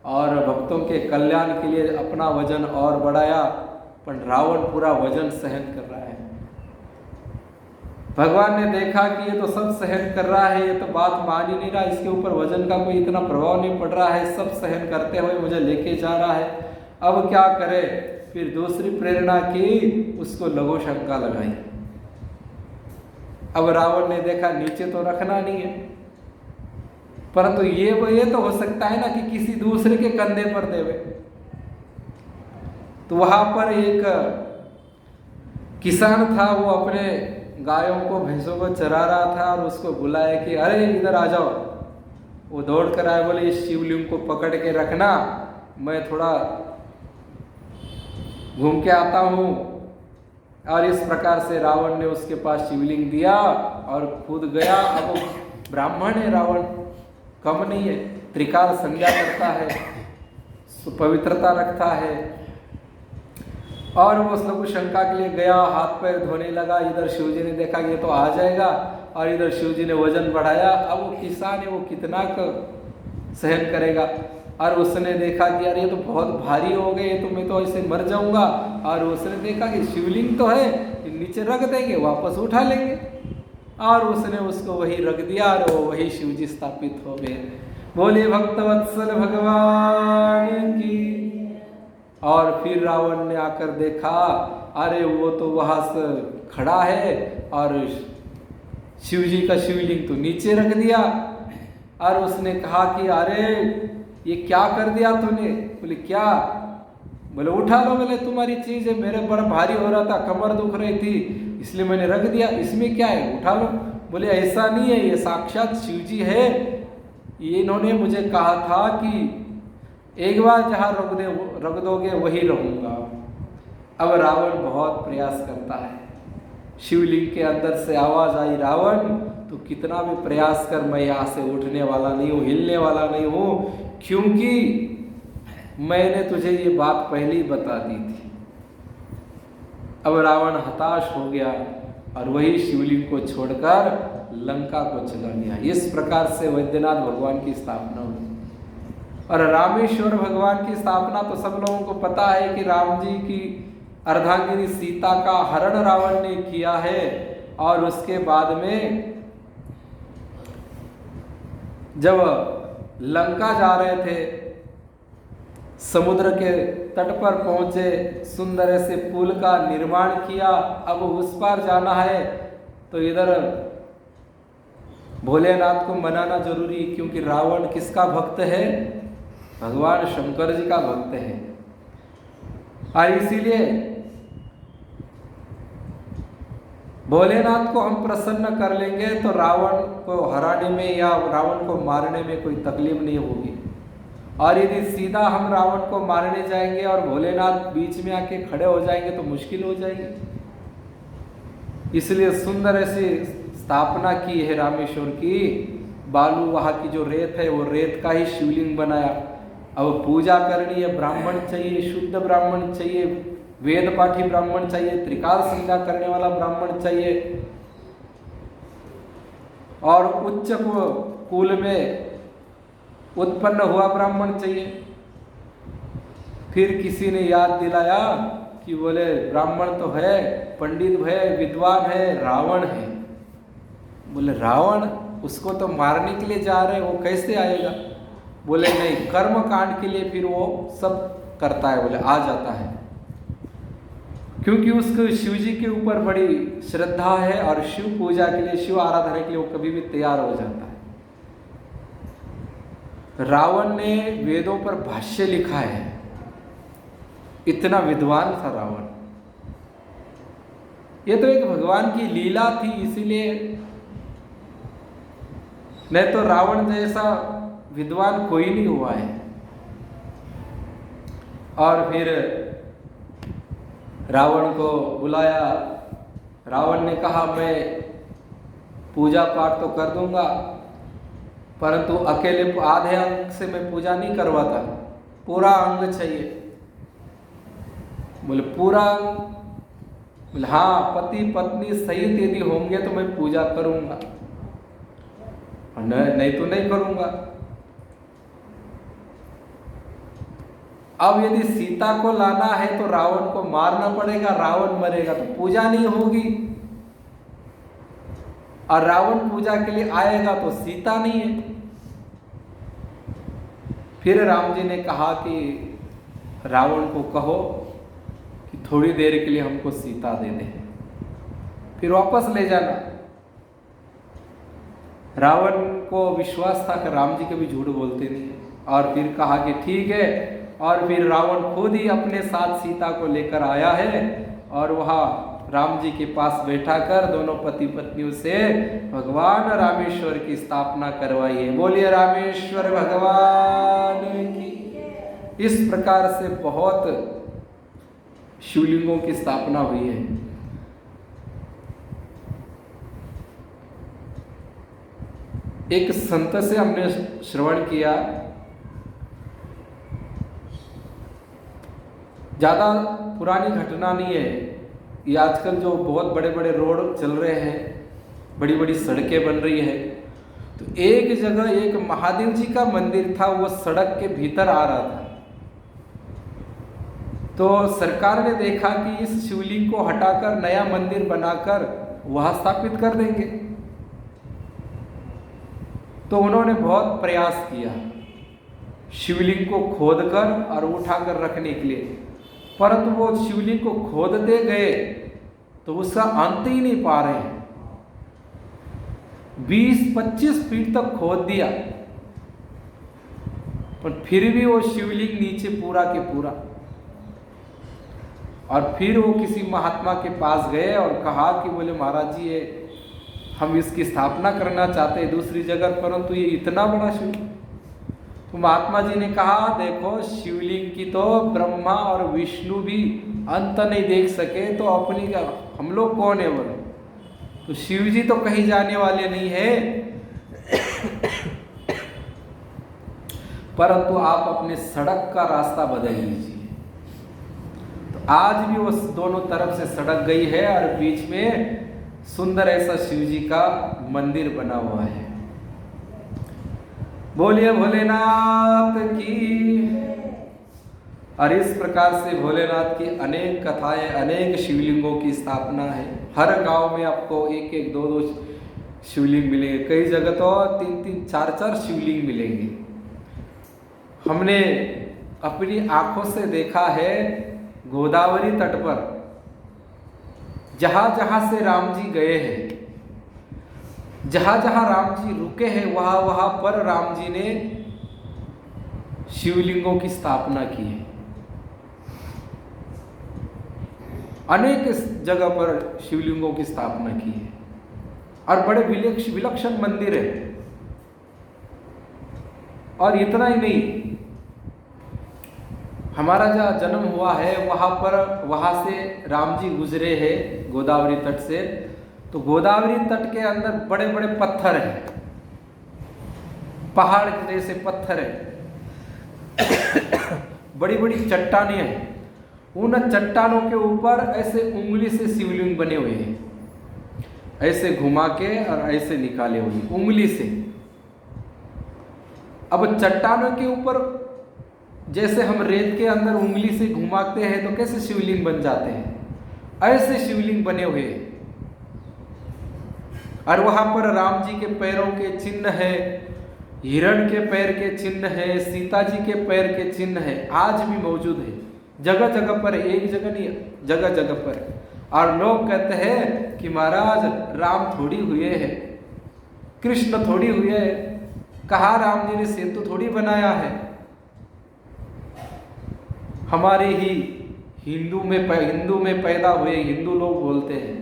और भक्तों के कल्याण के लिए अपना वजन और बढ़ाया, पर रावण पूरा वजन सहन कर रहा है। भगवान ने देखा कि ये तो सब सहन कर रहा है, ये तो बात मान ही नहीं रहा, इसके ऊपर वजन का कोई इतना प्रभाव नहीं पड़ रहा है, सब सहन करते हुए मुझे लेके जा रहा है, अब क्या करे। फिर दूसरी प्रेरणा की, उसको लघु शंका लगाई। अब रावण ने देखा नीचे तो रखना नहीं है, परंतु ये तो हो सकता है ना कि किसी दूसरे के कंधे पर देवे। तो वहां पर एक किसान था, वो अपने गायों को भैंसों को चरा रहा था और उसको बुलाया कि अरे इधर आ जाओ। वो दौड़ कर आए, बोले इस शिवलिंग को पकड़ के रखना, मैं थोड़ा घूम के आता हूँ। और इस प्रकार से रावण ने उसके पास शिवलिंग दिया और खुद गया। अब वो ब्राह्मण है, रावण कम नहीं है, त्रिकाल संज्ञा करता है, पवित्रता रखता है। और वो लघु शंका के लिए गया, हाथ पैर धोने लगा। इधर शिवजी ने देखा ये तो आ जाएगा, और इधर शिवजी ने वजन बढ़ाया। अब वो किसान है, वो कितना सहन करेगा। और उसने देखा कि यार ये तो बहुत भारी हो गए, तो मैं तो ऐसे मर जाऊंगा। और उसने देखा कि शिवलिंग तो है, नीचे रख देंगे, वापस उठा लेंगे। और उसने उसको वही रख दिया और वो वही शिवजी स्थापित हो गए। बोले भक्तवत्सल भगवान की। और फिर रावण ने आकर देखा, अरे वो तो वहां से खड़ा है और शिवजी का शिवलिंग तो नीचे रख दिया। और उसने कहा कि अरे ये क्या कर दिया तूने? बोले क्या? बोले उठा लो। बोले तुम्हारी चीज है, मेरे बड़ा भारी हो रहा था, कमर दुख रही थी, इसलिए मैंने रख दिया, इसमें क्या है, उठा लो। बोले ऐसा नहीं है, ये साक्षात शिवजी है, ये इन्होंने मुझे कहा था कि एक बार जहाँ रख दोगे वही रहूंगा। अब रावण बहुत प्रयास करता है, शिवलिंग के अंदर से आवाज आई, रावण तो कितना भी प्रयास कर, मैं यहाँ से उठने वाला नहीं हूँ, हिलने वाला नहीं हूँ, क्योंकि मैंने तुझे ये बात पहले ही बता दी थी। अब रावण हताश हो गया और वही शिवलिंग को छोड़कर लंका को चला गया। इस प्रकार से वैद्यनाथ भगवान की स्थापना हुई। और रामेश्वर भगवान की स्थापना तो सब लोगों को पता है कि राम जी की अर्धांगिनी सीता का हरण रावण ने किया है। और उसके बाद में जब लंका जा रहे थे, समुद्र के तट पर पहुंचे, सुंदर ऐसे पुल का निर्माण किया। अब उस पार जाना है तो इधर भोलेनाथ को मनाना जरूरी, क्योंकि रावण किसका भक्त है? भगवान शंकर जी का भक्त है। और इसीलिए भोलेनाथ को हम प्रसन्न कर लेंगे तो रावण को हराने में या रावण को मारने में कोई तकलीफ नहीं होगी। और यदि सीधा हम रावण को मारने जाएंगे और भोलेनाथ बीच में आके खड़े हो जाएंगे तो मुश्किल हो जाएगी। इसलिए सुंदर ऐसी स्थापना की है रामेश्वर की, बालू, वहाँ की जो रेत है वो रेत का ही शिवलिंग बनाया। अब पूजा करनी है, ब्राह्मण चाहिए, शुद्ध ब्राह्मण चाहिए, वेद पाठी ब्राह्मण चाहिए, त्रिकाल संध्या करने वाला ब्राह्मण चाहिए, और उच्च कुल में उत्पन्न हुआ ब्राह्मण चाहिए। फिर किसी ने याद दिलाया कि बोले ब्राह्मण तो है, पंडित है, विद्वान है, रावण है। बोले रावण, उसको तो मारने के लिए जा रहे हैं, वो कैसे आएगा? बोले नहीं, कर्म कांड के लिए फिर वो सब करता है, बोले आ जाता है, क्योंकि उसको शिव जी के ऊपर बड़ी श्रद्धा है और शिव पूजा के लिए, शिव आराधना के लिए वो कभी भी तैयार हो जाता है। रावण ने वेदों पर भाष्य लिखा है, इतना विद्वान था रावण। ये तो एक भगवान की लीला थी, इसीलिए, नहीं तो रावण जैसा विद्वान कोई नहीं हुआ है। और फिर रावण को बुलाया। रावण ने कहा मैं पूजा पाठ तो कर दूंगा, परंतु अकेले आधे अंग से मैं पूजा नहीं करवाता, पूरा अंग चाहिए। बोले पूरा अंग? बोले हाँ, पति पत्नी सहित यदि होंगे तो मैं पूजा करूंगा, नहीं तो नहीं करूंगा। अब यदि सीता को लाना है तो रावण को मारना पड़ेगा, रावण मरेगा तो पूजा नहीं होगी, और रावण पूजा के लिए आएगा तो सीता नहीं है। फिर राम जी ने कहा कि रावण को कहो कि थोड़ी देर के लिए हमको सीता दे दे, फिर वापस ले जाना। रावण को विश्वास था कि राम जी कभी झूठ बोलते नहीं, और फिर कहा कि ठीक है। और फिर रावण खुद ही अपने साथ सीता को लेकर आया है, और वहाँ राम जी के पास बैठा कर दोनों पति पत्नियों से भगवान रामेश्वर की स्थापना करवाई है। बोलिए रामेश्वर भगवान की। इस प्रकार से बहुत शिवलिंगों की स्थापना हुई है। एक संत से हमने श्रवण किया, ज़्यादा पुरानी घटना नहीं है ये। आजकल जो बहुत बड़े बड़े रोड चल रहे हैं, बड़ी बड़ी सड़कें बन रही है, तो एक जगह एक महादेव जी का मंदिर था, वो सड़क के भीतर आ रहा था। तो सरकार ने देखा कि इस शिवलिंग को हटाकर नया मंदिर बनाकर वहाँ स्थापित कर देंगे। तो उन्होंने बहुत प्रयास किया शिवलिंग को खोदकर और उठाकर रखने के लिए, परंतु वो शिवलिंग को खोदते गए तो उसका अंत ही नहीं पा रहे हैं। 20-25 फीट तक खोद दिया, पर फिर भी वो शिवलिंग नीचे पूरा के पूरा। और फिर वो किसी महात्मा के पास गए और कहा कि बोले महाराज जी, ये हम इसकी स्थापना करना चाहते हैं दूसरी जगह, परंतु ये इतना बड़ा शिवलिंग। तो महात्मा जी ने कहा देखो, शिवलिंग की तो ब्रह्मा और विष्णु भी अंत नहीं देख सके, तो अपनी हम लोग कौन है बोले? तो शिव जी तो कहीं जाने वाले नहीं है, परंतु आप अपने सड़क का रास्ता बदल लीजिए। तो आज भी वो दोनों तरफ से सड़क गई है और बीच में सुंदर ऐसा शिव जी का मंदिर बना हुआ है। बोलिए भोलेनाथ की। और इस प्रकार से भोलेनाथ की अनेक कथाएं, अनेक शिवलिंगों की स्थापना है। हर गांव में आपको एक एक दो दो शिवलिंग मिलेंगे, कई जगह तो 3-3 4-4 शिवलिंग मिलेंगे। हमने अपनी आंखों से देखा है गोदावरी तट पर, जहां जहां से राम जी गए हैं, जहां जहां राम जी रुके हैं, वहां वहां पर राम जी ने शिवलिंगों की स्थापना की है। अनेक जगह पर शिवलिंगों की स्थापना की है और बड़े विलक्षण मंदिर है। और इतना ही नहीं, हमारा जहाँ जन्म हुआ है वहां से राम जी गुजरे हैं गोदावरी तट से। तो गोदावरी तट के अंदर बड़े बड़े पत्थर हैं, पहाड़ जैसे पत्थर है, बड़ी बड़ी चट्टानें हैं, उन चट्टानों के ऊपर ऐसे उंगली से शिवलिंग बने हुए हैं, ऐसे घुमा के और ऐसे निकाले हुए उंगली से। अब चट्टानों के ऊपर जैसे हम रेत के अंदर उंगली से घुमाते हैं तो कैसे शिवलिंग बन जाते हैं, ऐसे शिवलिंग बने हुए हैं। और वहां पर राम जी के पैरों के चिन्ह है, हिरण के पैर के चिन्ह है, सीता जी के पैर के चिन्ह है, आज भी मौजूद है जगह जगह पर, एक जगह नहीं, जगह जगह पर। और लोग कहते हैं कि महाराज राम थोड़ी हुए हैं, कृष्ण थोड़ी हुए हैं, कहा राम जी ने सेतु थोड़ी बनाया है। हमारे ही हिंदू में पैदा हुए हिंदू लोग बोलते हैं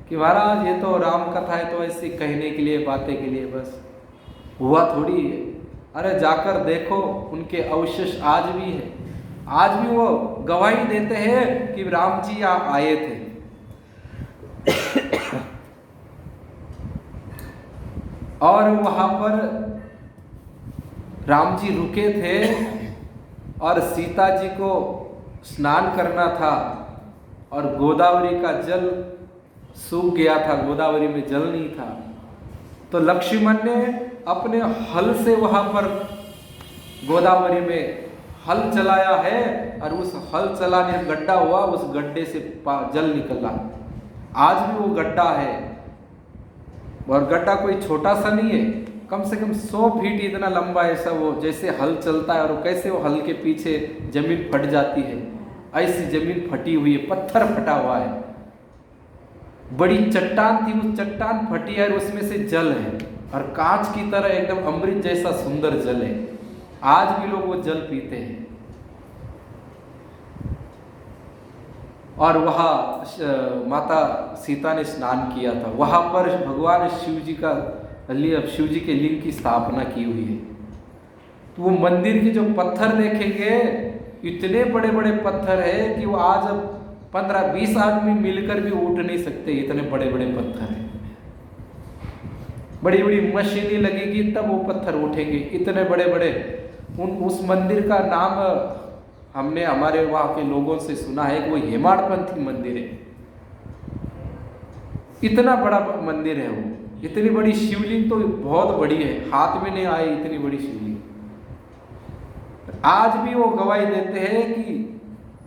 कि महाराज ये तो राम कथा है, तो ऐसे कहने के लिए, बातें के लिए, बस हुआ थोड़ी है। अरे जाकर देखो, उनके अवशेष आज भी है, आज भी वो गवाही देते हैं कि राम जी यहाँ आए थे। और वहां पर राम जी रुके थे और सीता जी को स्नान करना था और गोदावरी का जल सूख गया था, गोदावरी में जल नहीं था। तो लक्ष्मण ने अपने हल से वहां पर गोदावरी में हल चलाया है और उस हल चलाने गड्ढा हुआ, उस गड्ढे से जल निकला। आज भी वो गड्ढा है, और गड्ढा कोई छोटा सा नहीं है, कम से कम 100 फीट इतना लंबा है। ऐसा वो जैसे हल चलता है और कैसे वो हल के पीछे जमीन फट जाती है, ऐसी जमीन फटी हुई है, पत्थर फटा हुआ है। बड़ी चट्टान थी, उस चट्टान फटी है और उसमें से जल है और कांच की तरह एकदम अमृत जैसा सुंदर जल है। आज भी लोग वो जल पीते हैं। और वहाँ माता सीता ने स्नान किया था, वहाँ पर भगवान शिव जी के लिंग की स्थापना की हुई है। तो वो मंदिर के जो पत्थर देखेंगे, इतने बड़े बड़े पत्थर है कि वो आज 15-20 आदमी मिलकर भी उठ नहीं सकते, इतने बड़े बड़े पत्थर हैं। बड़ी बड़ी मशीनें लगेगी तब वो पत्थर उठेंगे, इतने बड़े बड़े। उस मंदिर का नाम हमने हमारे वहाँ के लोगों से सुना है कि वो हेमाड़पंथी मंदिर है। इतना बड़ा मंदिर है वो, इतनी बड़ी शिवलिंग तो बहुत बड़ी है, हाथ में नहीं आए इतनी बड़ी शिवलिंग। आज भी वो गवाही देते हैं कि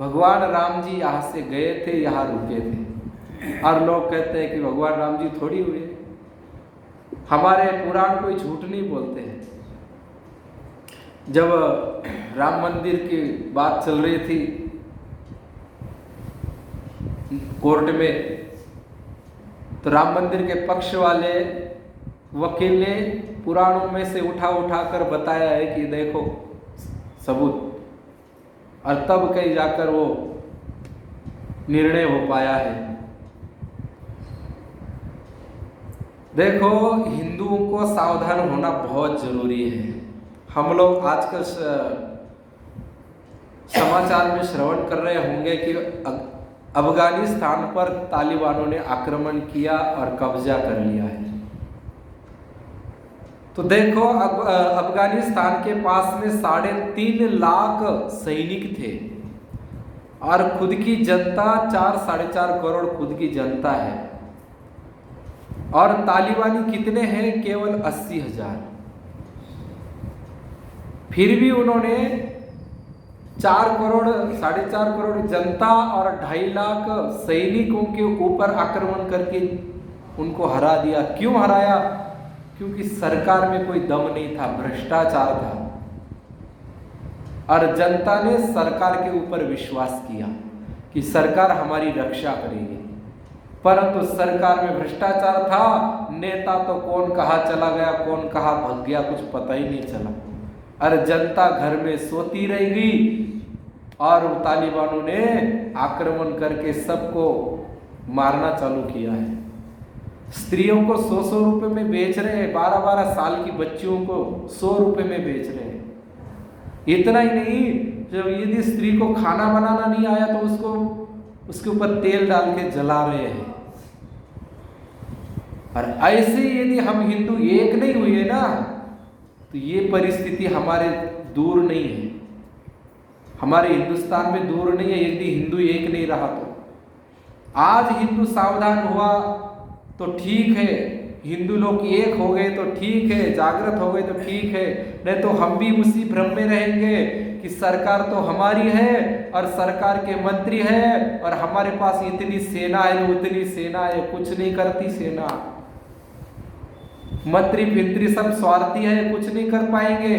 भगवान राम जी यहाँ से गए थे, यहाँ रुके थे। और लोग कहते हैं कि भगवान राम जी थोड़ी हुए। हमारे पुराण कोई झूठ नहीं बोलते हैं। जब राम मंदिर की बात चल रही थी कोर्ट में, तो राम मंदिर के पक्ष वाले वकील ने पुराणों में से उठा कर बताया है कि देखो सबूत, और तब कहीं जाकर वो निर्णय हो पाया है। देखो, हिंदुओं को सावधान होना बहुत जरूरी है। हम लोग आजकल समाचार में श्रवण कर रहे होंगे कि अफगानिस्तान पर तालिबानों ने आक्रमण किया और कब्जा कर लिया है। तो देखो, अब अफगानिस्तान के पास में 3.5 लाख सैनिक थे और खुद की जनता 4-4.5 करोड़ खुद की जनता है, और तालिबानी कितने हैं? केवल 80,000। फिर भी उन्होंने 4-4.5 करोड़ जनता और 2.5 लाख सैनिकों के ऊपर आक्रमण करके उनको हरा दिया। क्यों हराया? क्योंकि सरकार में कोई दम नहीं था, भ्रष्टाचार था, और जनता ने सरकार के ऊपर विश्वास किया कि सरकार हमारी रक्षा करेगी। परंतु सरकार में भ्रष्टाचार था, नेता तो कौन कहाँ चला गया, कौन कहाँ भाग गया, कुछ पता ही नहीं चला। और जनता घर में सोती रहेगी, और तालिबानों ने आक्रमण करके सबको मारना चालू किया है। स्त्रियों को 100 रुपए में बेच रहे हैं, 12-12 साल की बच्चियों को 100 रुपए में बेच रहे हैं। इतना ही नहीं, जब यदि स्त्री को खाना बनाना नहीं आया तो उसके ऊपर तेल डाल के जला रहे हैं। और ऐसे यदि हम हिंदू एक नहीं हुए ना, तो ये परिस्थिति हमारे दूर नहीं है, हमारे हिंदुस्तान में दूर नहीं है यदि हिंदू एक नहीं रहा तो। आज हिंदू सावधान हुआ तो ठीक है, हिंदू लोग एक हो गए तो ठीक है, जागृत हो गए तो ठीक है, नहीं तो हम भी उसी भ्रम में रहेंगे कि सरकार तो हमारी है और सरकार के मंत्री है और हमारे पास इतनी सेना है उतनी सेना है, कुछ नहीं करती सेना। मंत्री फिंत्री सब स्वार्थी है, कुछ नहीं कर पाएंगे।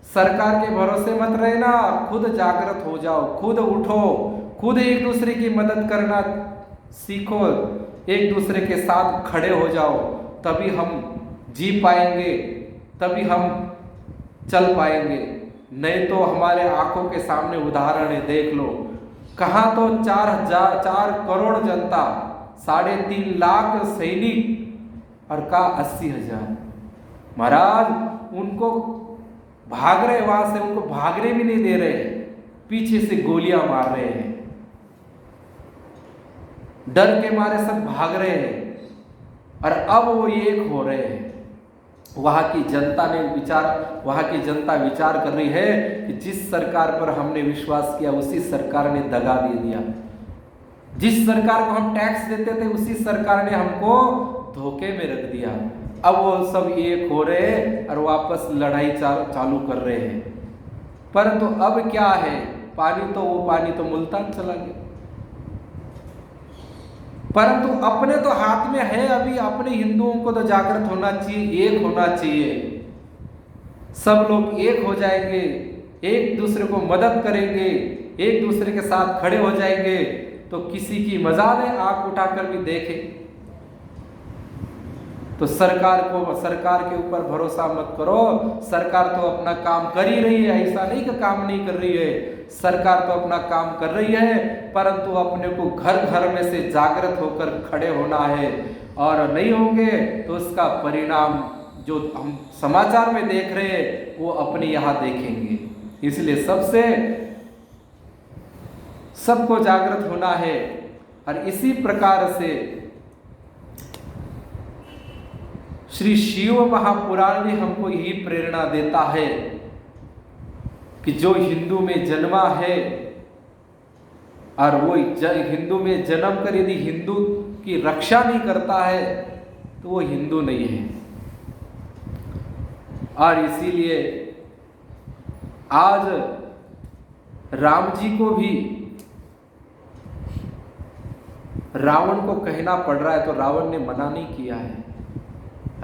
सरकार के भरोसे मत रहना, खुद जागृत हो जाओ, खुद उठो, खुद एक दूसरे की मदद करना सीखो, एक दूसरे के साथ खड़े हो जाओ, तभी हम जी पाएंगे, तभी हम चल पाएंगे। नहीं तो हमारे आंखों के सामने उदाहरण है, देख लो, कहाँ तो 4 करोड़ जनता, 3.5 लाख सैनिक और का 80,000। महाराज उनको भाग रहे, वहां से उनको भागने भी नहीं दे रहे, पीछे से गोलियां मार रहे हैं, डर के मारे सब भाग रहे हैं। और अब वो एक हो रहे हैं। वहां की जनता विचार कर रही है कि जिस सरकार पर हमने विश्वास किया उसी सरकार ने दगा दे दिया, जिस सरकार को हम टैक्स देते थे उसी सरकार ने हमको धोखे में रख दिया। अब वो सब एक हो रहे हैं और वापस लड़ाई चालू कर रहे हैं। परंतु अब क्या है, पानी तो मुल्तान चला गया। परंतु अपने तो हाथ में है, अभी अपने हिंदुओं को तो जागृत होना चाहिए, एक होना चाहिए। सब लोग एक हो जाएंगे, एक दूसरे को मदद करेंगे, एक दूसरे के साथ खड़े हो जाएंगे, तो किसी की मजाल है आंख उठाकर भी देखे। तो सरकार के ऊपर भरोसा मत करो, सरकार तो अपना काम कर ही रही है, ऐसा नहीं कि काम नहीं कर रही है, सरकार तो अपना काम कर रही है, परंतु अपने को घर घर में से जागृत होकर खड़े होना है। और नहीं होंगे तो उसका परिणाम जो हम समाचार में देख रहे हैं वो अपने यहाँ देखेंगे। इसलिए सबको जागृत होना है। और इसी प्रकार से श्री शिव महापुराण भी हमको यही प्रेरणा देता है कि जो हिंदू में जन्मा है और वो हिंदू में जन्म कर यदि हिंदू की रक्षा नहीं करता है तो वो हिंदू नहीं है। और इसीलिए आज राम जी को भी रावण को कहना पड़ रहा है, तो रावण ने मना नहीं किया है,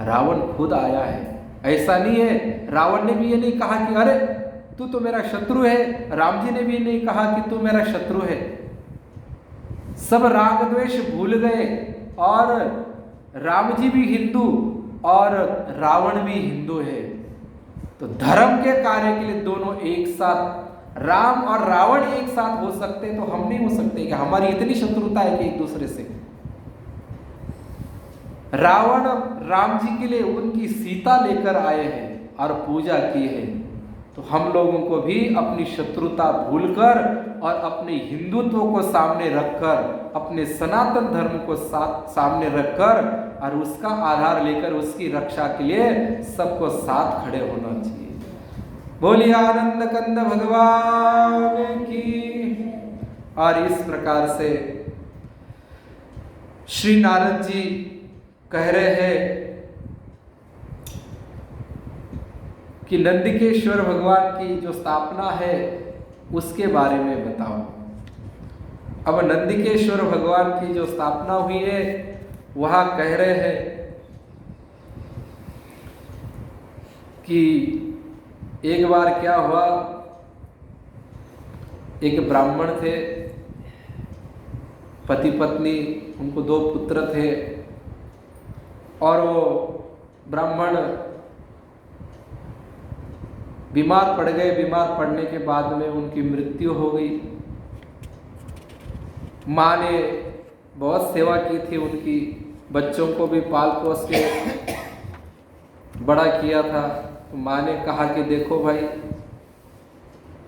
रावण खुद आया है। ऐसा नहीं है, रावण ने भी ये नहीं कहा कि अरे तू तो मेरा शत्रु है, राम जी ने भी नहीं कहा कि तू मेरा शत्रु है। सब राग द्वेष भूल गए और राम जी भी हिंदू और रावण भी हिंदू है। तो धर्म के कार्य के लिए दोनों एक साथ, राम और रावण एक साथ हो सकते, तो हम नहीं हो सकते कि हमारी इतनी शत्रुता है कि एक दूसरे से। रावण राम जी के लिए उनकी सीता लेकर आए हैं और पूजा की है, तो हम लोगों को भी अपनी शत्रुता भूलकर और अपने हिंदुत्व को सामने रखकर, अपने सनातन धर्म को सामने रखकर और उसका आधार लेकर उसकी रक्षा के लिए सबको साथ खड़े होना चाहिए। बोलिए आनंद कंद भगवान की। और इस प्रकार से श्री नारद जी कह रहे हैं कि नंदिकेश्वर भगवान की जो स्थापना है उसके बारे में बताओ। अब नंदिकेश्वर भगवान की जो स्थापना हुई है वहां कह रहे हैं कि एक बार क्या हुआ, एक ब्राह्मण थे, पति पत्नी, उनको 2 पुत्र थे और वो ब्राह्मण बीमार पड़ गए। बीमार पड़ने के बाद में उनकी मृत्यु हो गई। माँ ने बहुत सेवा की थी उनकी, बच्चों को भी पाल पोस के बड़ा किया था। तो माँ ने कहा कि देखो भाई,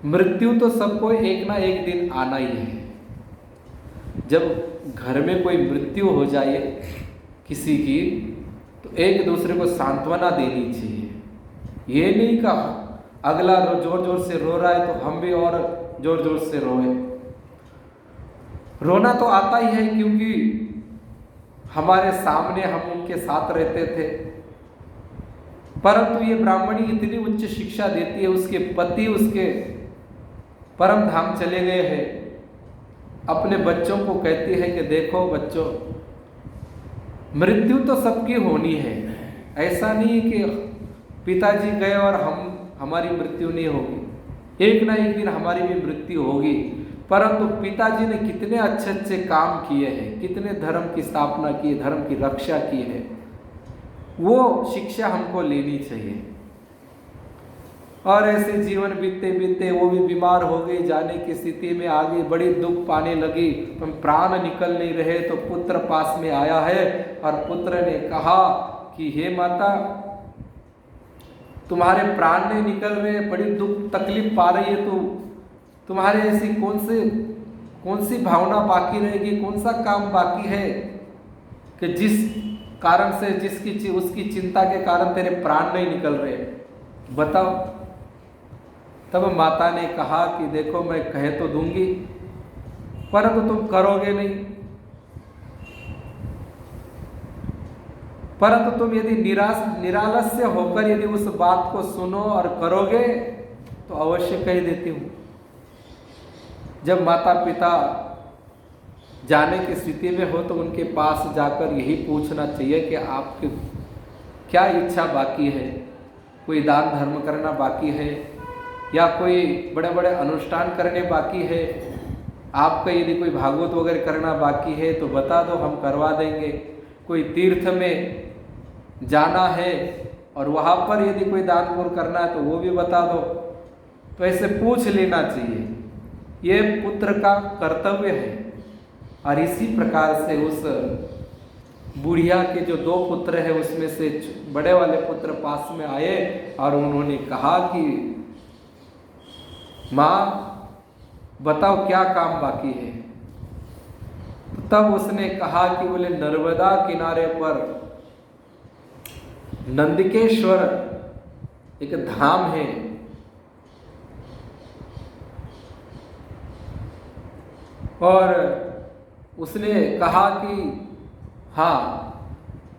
मृत्यु तो सबको एक ना एक दिन आना ही है। जब घर में कोई मृत्यु हो जाए किसी की, तो एक दूसरे को सांत्वना देनी चाहिए, ये नहीं कहा अगला जोर जोर से रो रहा है तो हम भी और जोर जोर से रोए। रोना तो आता ही है क्योंकि हमारे सामने हम उनके साथ रहते थे, परंतु ये ब्राह्मणी इतनी उच्च शिक्षा देती है, उसके पति उसके परम धाम चले गए हैं, अपने बच्चों को कहती है कि देखो बच्चों, मृत्यु तो सबकी होनी है, ऐसा नहीं कि पिताजी गए और हमारी मृत्यु नहीं होगी, एक ना एक दिन हमारी भी मृत्यु होगी। परंतु पिताजी ने कितने अच्छे अच्छे काम किए हैं, कितने धर्म की स्थापना की है, धर्म की रक्षा की है, वो शिक्षा हमको लेनी चाहिए। और ऐसे जीवन बीतते बीतते वो भी बीमार हो गई, जाने की स्थिति में आ गई, बड़ी दुख पाने लगी, तो प्राण निकल नहीं रहे, तो पुत्र पास में आया है और पुत्र ने कहा कि हे माता, तुम्हारे प्राण नहीं निकल रहे, बड़ी दुख तकलीफ पा रही है, तो तुम्हारे ऐसी कौन सी भावना बाकी रहेगी, कौन सा काम बाकी है कि जिस कारण से उसकी चिंता के कारण तेरे प्राण नहीं निकल रहे, बताओ। तब माता ने कहा कि देखो मैं कह तो दूंगी, परंतु तुम करोगे नहीं, परंतु तुम यदि निरालस्य होकर यदि उस बात को सुनो और करोगे तो अवश्य कह देती हूँ। जब माता पिता जाने की स्थिति में हो तो उनके पास जाकर यही पूछना चाहिए कि आपकी क्या इच्छा बाकी है, कोई दान धर्म करना बाकी है या कोई बड़े बड़े अनुष्ठान करने बाकी है, आपका यदि कोई भागवत वगैरह करना बाकी है तो बता दो, हम करवा देंगे। कोई तीर्थ में जाना है और वहाँ पर यदि कोई दान पुण्य करना है तो वो भी बता दो। तो ऐसे पूछ लेना चाहिए, ये पुत्र का कर्तव्य है। और इसी प्रकार से उस बुढ़िया के जो 2 पुत्र हैं उसमें से बड़े वाले पुत्र पास में आए और उन्होंने कहा कि माँ बताओ क्या काम बाकी है। तब उसने कहा कि बोले नर्मदा किनारे पर नंदिकेश्वर एक धाम है, और उसने कहा कि हाँ,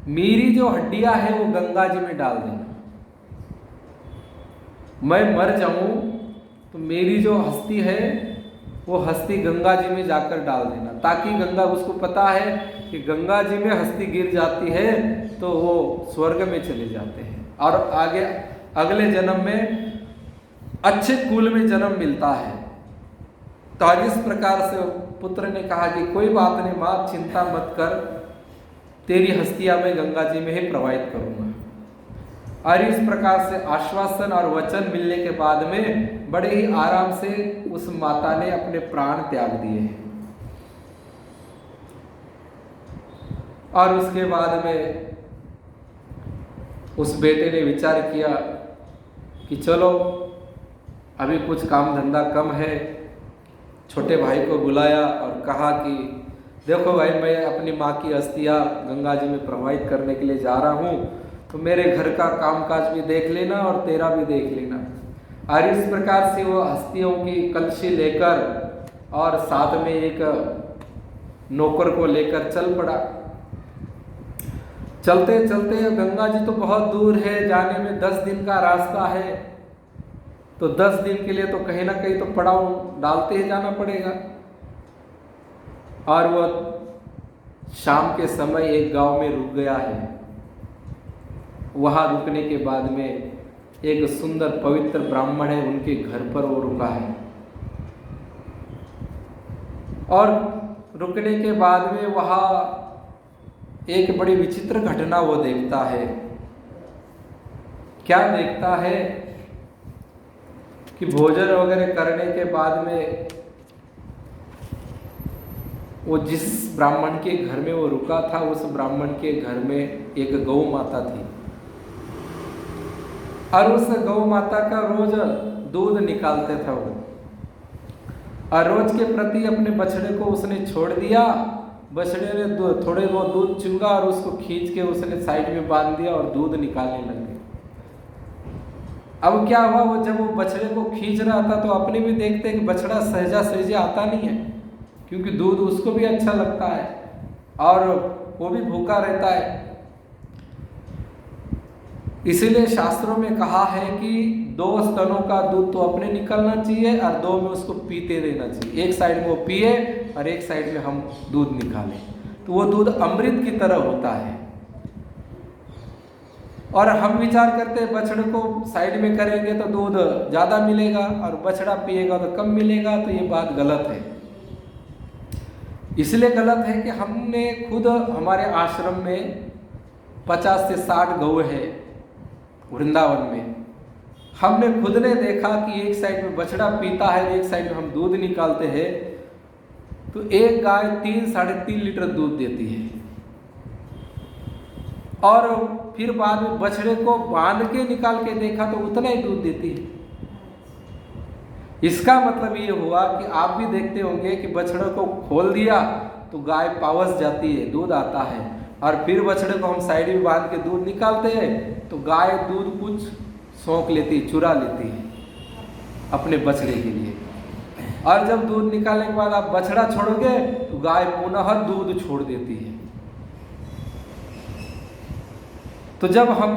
मेरी जो हड्डियां है वो गंगा जी में डाल देना, मैं मर जाऊं तो मेरी जो हस्ती है वो हस्ती गंगा जी में जाकर डाल देना, ताकि गंगा, उसको पता है कि गंगा जी में हस्ती गिर जाती है तो वो स्वर्ग में चले जाते हैं और आगे अगले जन्म में अच्छे कुल में जन्म मिलता है। तो इस प्रकार से पुत्र ने कहा कि कोई बात नहीं माँ, चिंता मत कर, तेरी हस्तियां मैं गंगा जी में ही प्रवाहित करूंगा। और इस प्रकार से आश्वासन और वचन मिलने के बाद में बड़े ही आराम से उस माता ने अपने प्राण त्याग दिए हैं। और उसके बाद में उस बेटे ने विचार किया कि चलो अभी कुछ काम धंधा कम है, छोटे भाई को बुलाया और कहा कि देखो भाई, मैं अपनी माँ की अस्थियाँ गंगा जी में प्रवाहित करने के लिए जा रहा हूँ, तो मेरे घर का कामकाज भी देख लेना और तेरा भी देख लेना। और इस प्रकार से वो अस्थियों की कलशी लेकर और साथ में एक नौकर को लेकर चल पड़ा। चलते चलते गंगा जी तो बहुत दूर है, जाने में 10 दिन का रास्ता है, तो 10 दिन के लिए तो कहीं ना कहीं तो पड़ाव डालते ही जाना पड़ेगा। और वो शाम के समय एक गांव में रुक गया है। वहां रुकने के बाद में एक सुंदर पवित्र ब्राह्मण है, उनके घर पर वो रुका है। और रुकने के बाद में वहां एक बड़ी विचित्र घटना वो देखता है। क्या देखता है कि भोजन वगैरह करने के बाद में वो जिस ब्राह्मण के घर में वो रुका था, उस ब्राह्मण के घर में एक गौ माता थी और उस गौ माता का रोज दूध निकालते था वो, और रोज के प्रति अपने बछड़े को उसने छोड़ दिया। बछड़े ने थोड़े बहुत दूध चुंगा और उसको खींच के उसने साइड में बांध दिया और दूध निकालने लग गए। अब क्या हुआ, वो जब वो बछड़े को खींच रहा था तो अपने भी देखते कि बछड़ा सहजा सहजा आता नहीं है, क्योंकि दूध उसको भी अच्छा लगता है और वो भी भूखा रहता है। इसीलिए शास्त्रों में कहा है कि 2 स्तनों का दूध तो अपने निकलना चाहिए और 2 में उसको पीते रहना चाहिए। एक साइड में वो पिए और एक साइड में हम दूध निकालें, तो वो दूध अमृत की तरह होता है। और हम विचार करते हैं बछड़े को साइड में करेंगे तो दूध ज़्यादा मिलेगा और बछड़ा पिएगा तो कम मिलेगा, तो ये बात गलत है। इसलिए गलत है कि हमने खुद हमारे आश्रम में 50 से 60 गौ है वृंदावन में। हमने खुद ने देखा कि एक साइड में बछड़ा पीता है, एक साइड में हम दूध निकालते हैं, तो एक गाय 3-3.5 लीटर दूध देती है। और फिर बाद में बछड़े को बांध के निकाल के देखा तो उतना ही दूध देती है। इसका मतलब ये हुआ कि आप भी देखते होंगे कि बछड़े को खोल दिया तो गाय पावस जाती है, दूध आता है, और फिर बछड़े को हम साइड में बांध के दूध निकालते हैं तो गाय दूध कुछ सौंक लेती है, चुरा लेती है अपने बछड़े के लिए। और जब दूध निकालने के बाद आप बछड़ा छोड़ोगे तो गाय पुनः दूध छोड़ देती है। तो जब हम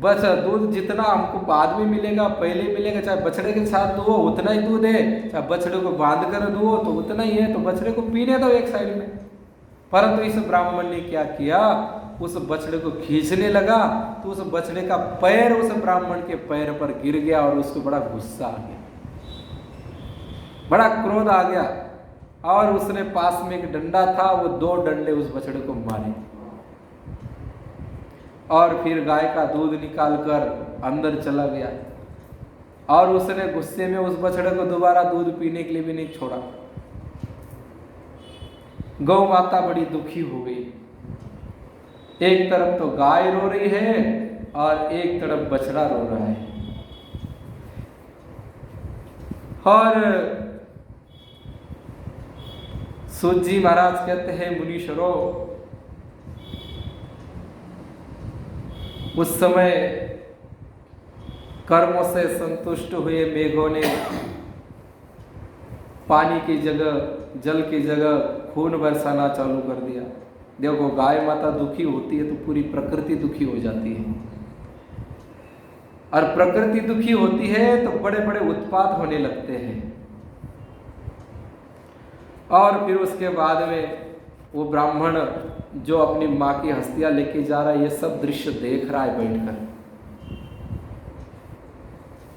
बस दूध जितना हमको बाद में मिलेगा, पहले मिलेगा, चाहे बछड़े के साथ दुओ उतना ही दूध है, चाहे बछड़े को बांध कर दुओ तो उतना ही है, तो बछड़े को पीने दो एक साइड में। परंतु इस ब्राह्मण ने क्या किया, उस बछड़े को खींचने लगा तो उस बछड़े का पैर उस ब्राह्मण के पैर पर गिर गया और उसको बड़ा गुस्सा आ गया, बड़ा क्रोध आ गया, और उसने पास में एक डंडा था, वो 2 डंडे उस बछड़े को मारे और फिर गाय का दूध निकालकर अंदर चला गया। और उसने गुस्से में उस बछड़े को दोबारा दूध पीने के लिए भी नहीं छोड़ा। गौ माता बड़ी दुखी हो गई। एक तरफ तो गाय रो रही है और एक तरफ बछड़ा रो रहा है। और सूत जी महाराज कहते हैं, मुनीश्वरों, उस समय कर्मों से संतुष्ट हुए मेघों ने पानी की जगह, जल की जगह खून बरसाना चालू कर दिया। देखो, गाय माता दुखी होती है तो पूरी प्रकृति दुखी हो जाती है, और प्रकृति दुखी होती है तो बड़े बड़े उत्पात होने लगते हैं। और फिर उसके बाद में वो ब्राह्मण जो अपनी माँ की हस्तियां लेके जा रहा है, ये सब दृश्य देख रहा है बैठकर।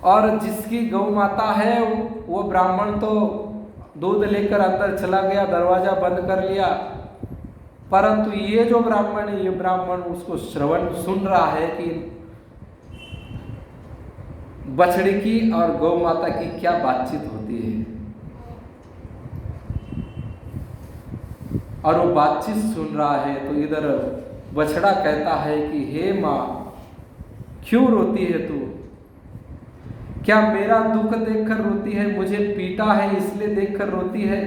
और जिसकी गौ माता है वो ब्राह्मण तो दूध लेकर अंदर चला गया, दरवाजा बंद कर लिया, परंतु ये जो ब्राह्मण है, ये ब्राह्मण उसको श्रवण सुन रहा है कि बछड़े की और गौ माता की क्या बातचीत होती है। और वो बातचीत सुन रहा है तो इधर बछड़ा कहता है कि हे माँ, क्यों रोती है तू? क्या मेरा दुख देखकर रोती है? मुझे पीटा है इसलिए देखकर रोती है?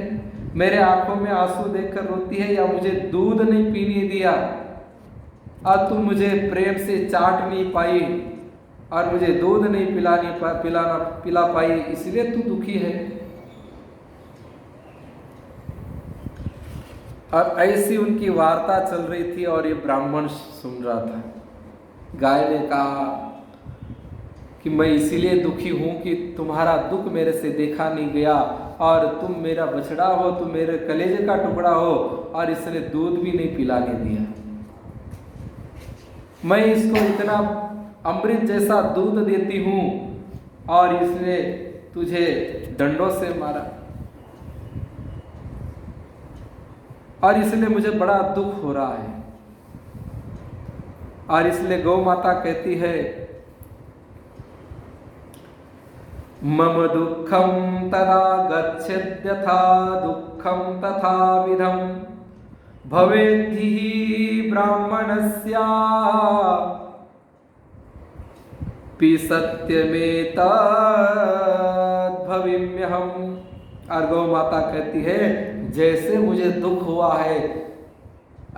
मेरे आंखों में आंसू देखकर रोती है? या मुझे दूध नहीं पीने दिया और तू मुझे प्रेम से चाट नहीं पाई और मुझे दूध नहीं पिला पाई, इसलिए तू दुखी है? और ऐसी उनकी वार्ता चल रही थी और ये ब्राह्मण सुन रहा था। गाय ने कहा कि मैं इसीलिए दुखी हूं कि तुम्हारा दुख मेरे से देखा नहीं गया, और तुम मेरा बछड़ा हो, तुम मेरे कलेजे का टुकड़ा हो, और इसने दूध भी नहीं पिलाने दिया। मैं इसको इतना अमृत जैसा दूध देती हूं और इसने तुझे डंडों से मारा, और इसलिए मुझे बड़ा दुख हो रहा है। और इसलिए गौ माता कहती है, मम दुःखं तदा गच्छेद्यथा दुःखं तथा विधं भवेद्धि ब्राह्मणस्य पि सत्यमेतद् भविम्यहम्। और गौ माता कहती है, जैसे मुझे दुख हुआ है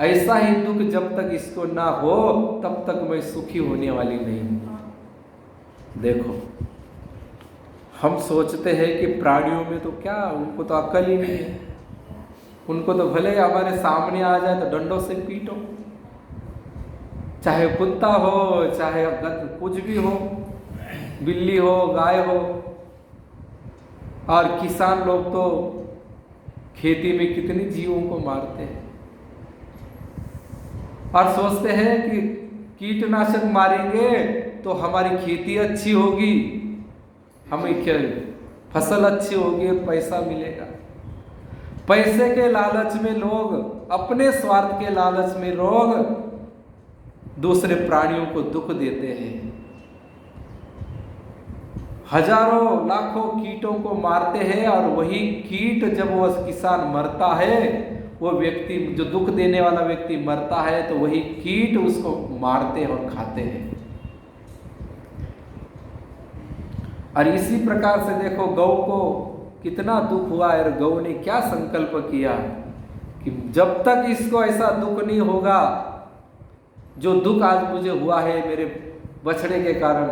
ऐसा ही दुख जब तक इसको ना हो तब तक मैं सुखी होने वाली नहीं हूं। देखो, हम सोचते हैं कि प्राणियों में तो क्या, उनको तो अक्ल ही नहीं है, उनको तो भले हमारे सामने आ जाए तो डंडों से पीटो, चाहे कुत्ता हो, चाहे कुछ भी हो, बिल्ली हो, गाय हो। और किसान लोग तो खेती में कितने जीवों को मारते हैं और सोचते हैं कि कीटनाशक मारेंगे तो हमारी खेती अच्छी होगी, हमें क्या फसल अच्छी होगी, पैसा मिलेगा। पैसे के लालच में लोग, अपने स्वार्थ के लालच में लोग दूसरे प्राणियों को दुख देते हैं। हजारों लाखों कीटों को मारते हैं और वही कीट जब वह किसान मरता है, वो व्यक्ति जो दुख देने वाला व्यक्ति मरता है, तो वही कीट उसको मारते और खाते हैं। और इसी प्रकार से देखो, गौ को कितना दुख हुआ है और गौ ने क्या संकल्प किया कि जब तक इसको ऐसा दुख नहीं होगा, जो दुख आज मुझे हुआ है मेरे बछड़े के कारण,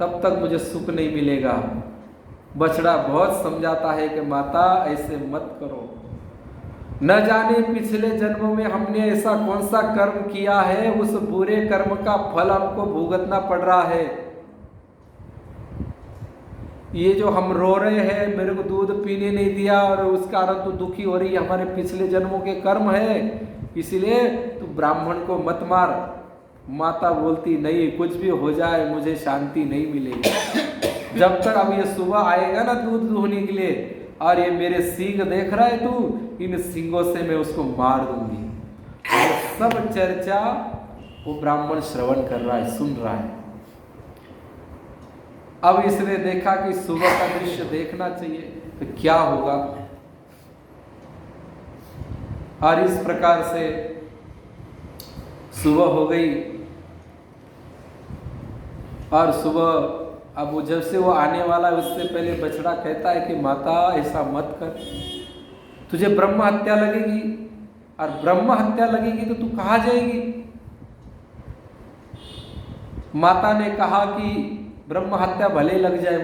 तब तक मुझे सुख नहीं मिलेगा। बछड़ा बहुत समझाता है कि माता ऐसे मत करो, न जाने पिछले जन्मों में हमने ऐसा कौन सा कर्म किया है, उस बुरे कर्म का फल हमको भुगतना पड़ रहा है। ये जो हम रो रहे हैं, मेरे को दूध पीने नहीं दिया और उस कारण तो दुखी हो रही है, हमारे पिछले जन्मों के कर्म है, इसलिए तू ब्राह्मण को मत मार। माता बोलती नहीं, कुछ भी हो जाए मुझे शांति नहीं मिलेगी। जब तक अब ये सुबह आएगा ना दूध दूहने के लिए, और ये मेरे सींग देख रहा है तू, इन सींगों से मैं उसको मार दूंगी। और सब चर्चा वो ब्राह्मण श्रवण कर रहा है, सुन रहा है। अब इसने देखा कि सुबह का दृश्य देखना चाहिए, तो क्या होगा। और इस प्रकार से सुबह हो गई, और सुबह अब वो जब से वो आने वाला है, उससे पहले बछड़ा कहता है कि माता ऐसा मत कर, तुझे ब्रह्म हत्या लगेगी, और ब्रह्म हत्या लगेगी तो तू कहाँ जाएगी। माता ने कहा कि ब्रह्म हत्या भले लग जाए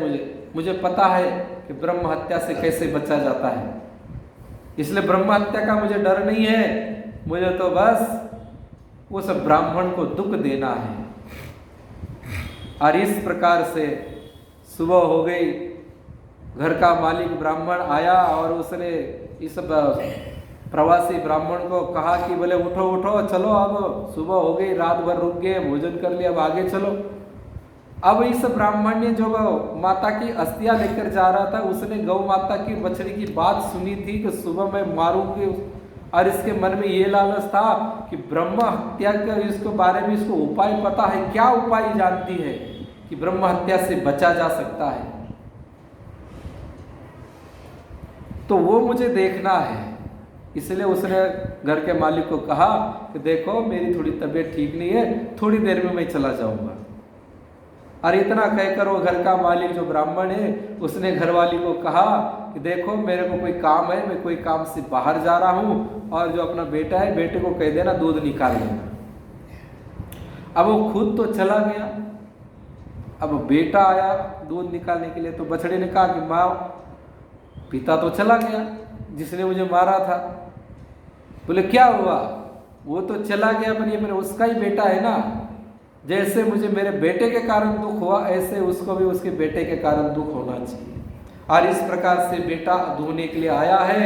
मुझे पता है कि ब्रह्म हत्या से कैसे बचा जाता है, इसलिए ब्रह्म हत्या का मुझे डर नहीं है, मुझे तो बस उस ब्राह्मण को दुख देना है। और इस प्रकार से सुबह हो गई, घर का मालिक ब्राह्मण आया और उसने इस प्रवासी ब्राह्मण को कहा कि बोले उठो उठो, चलो अब सुबह हो गई, रात भर रुक गए, भोजन कर लिया, अब आगे चलो। अब इस ब्राह्मण ने जो माता की अस्थियां लेकर जा रहा था, उसने गौ माता की बछड़ी की बात सुनी थी कि सुबह मैं मारूंगी, और इसके मन में ये लालच था कि ब्रह्म हत्या के इसको बारे में इसको उपाय पता है, क्या उपाय जानती है कि ब्रह्म हत्या से बचा जा सकता है, तो वो मुझे देखना है। इसलिए उसने घर के मालिक को कहा कि देखो मेरी थोड़ी तबीयत ठीक नहीं है, थोड़ी देर में मैं चला जाऊंगा। और इतना कहकर वो घर का मालिक जो ब्राह्मण है, उसने घरवाली को कहा कि देखो मेरे को कोई काम है, मैं कोई काम से बाहर जा रहा हूँ, और जो अपना बेटा है, बेटे को कह देना दूध निकाल देना। अब वो खुद तो चला गया। अब बेटा आया दूध निकालने के लिए, तो बछड़े ने कहा कि माँ, पिता तो चला गया जिसने मुझे मारा था। बोले क्या हुआ? वो तो चला गया, पर ये मेरे उसका ही बेटा है ना, जैसे मुझे मेरे बेटे के कारण दुख हुआ, ऐसे उसको भी उसके बेटे के कारण दुख होना चाहिए। और इस प्रकार से बेटा दूहने के लिए आया है,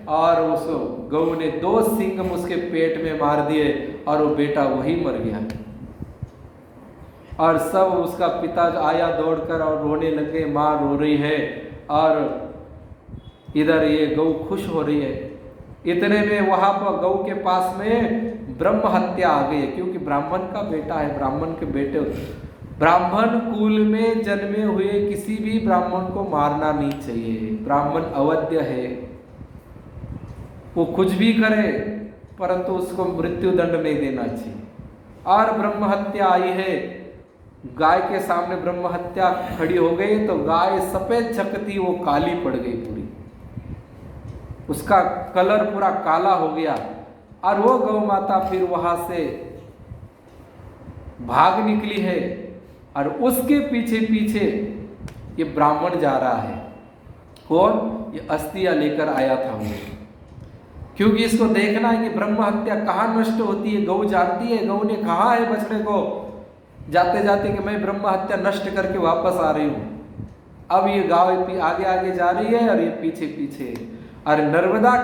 और उस गौ ने 2 सिंग उसके पेट में मार दिए, और वो बेटा वही मर गया। और सब उसका पिता आया दौड़कर और रोने लगे, माँ रो रही है, और इधर ये गौ खुश हो रही है। इतने में वहां पर गौ के पास में ब्रह्म हत्या आ गई, क्योंकि ब्राह्मण का बेटा है, ब्राह्मण के बेटे, ब्राह्मण कुल में जन्मे हुए किसी भी ब्राह्मण को मारना नहीं चाहिए। ब्राह्मण अवध्य है, वो कुछ भी करे परंतु उसको मृत्यु दंड नहीं देना चाहिए। और ब्रह्म हत्या आई है, गाय के सामने ब्रह्म हत्या खड़ी हो गई, तो गाय सफेद झकती वो काली पड़ गई पूरी, उसका कलर पूरा काला हो गया। और वो गौ माता फिर वहां से भाग निकली है, और उसके पीछे पीछे ये ब्राह्मण जा रहा है। कौन? ये अस्थियां लेकर आया था वो, क्योंकि इसको देखना है कि ब्रह्म हत्या कहाँ नष्ट होती है। गौ जानती है, गौ ने कहा है बछड़े को जाते जाते कि मैं ब्रह्म हत्या नष्ट करके वापस आ रही हूँ। अब ये गाय आगे आगे जा रही है और ये पीछे पीछे। और नर्मदा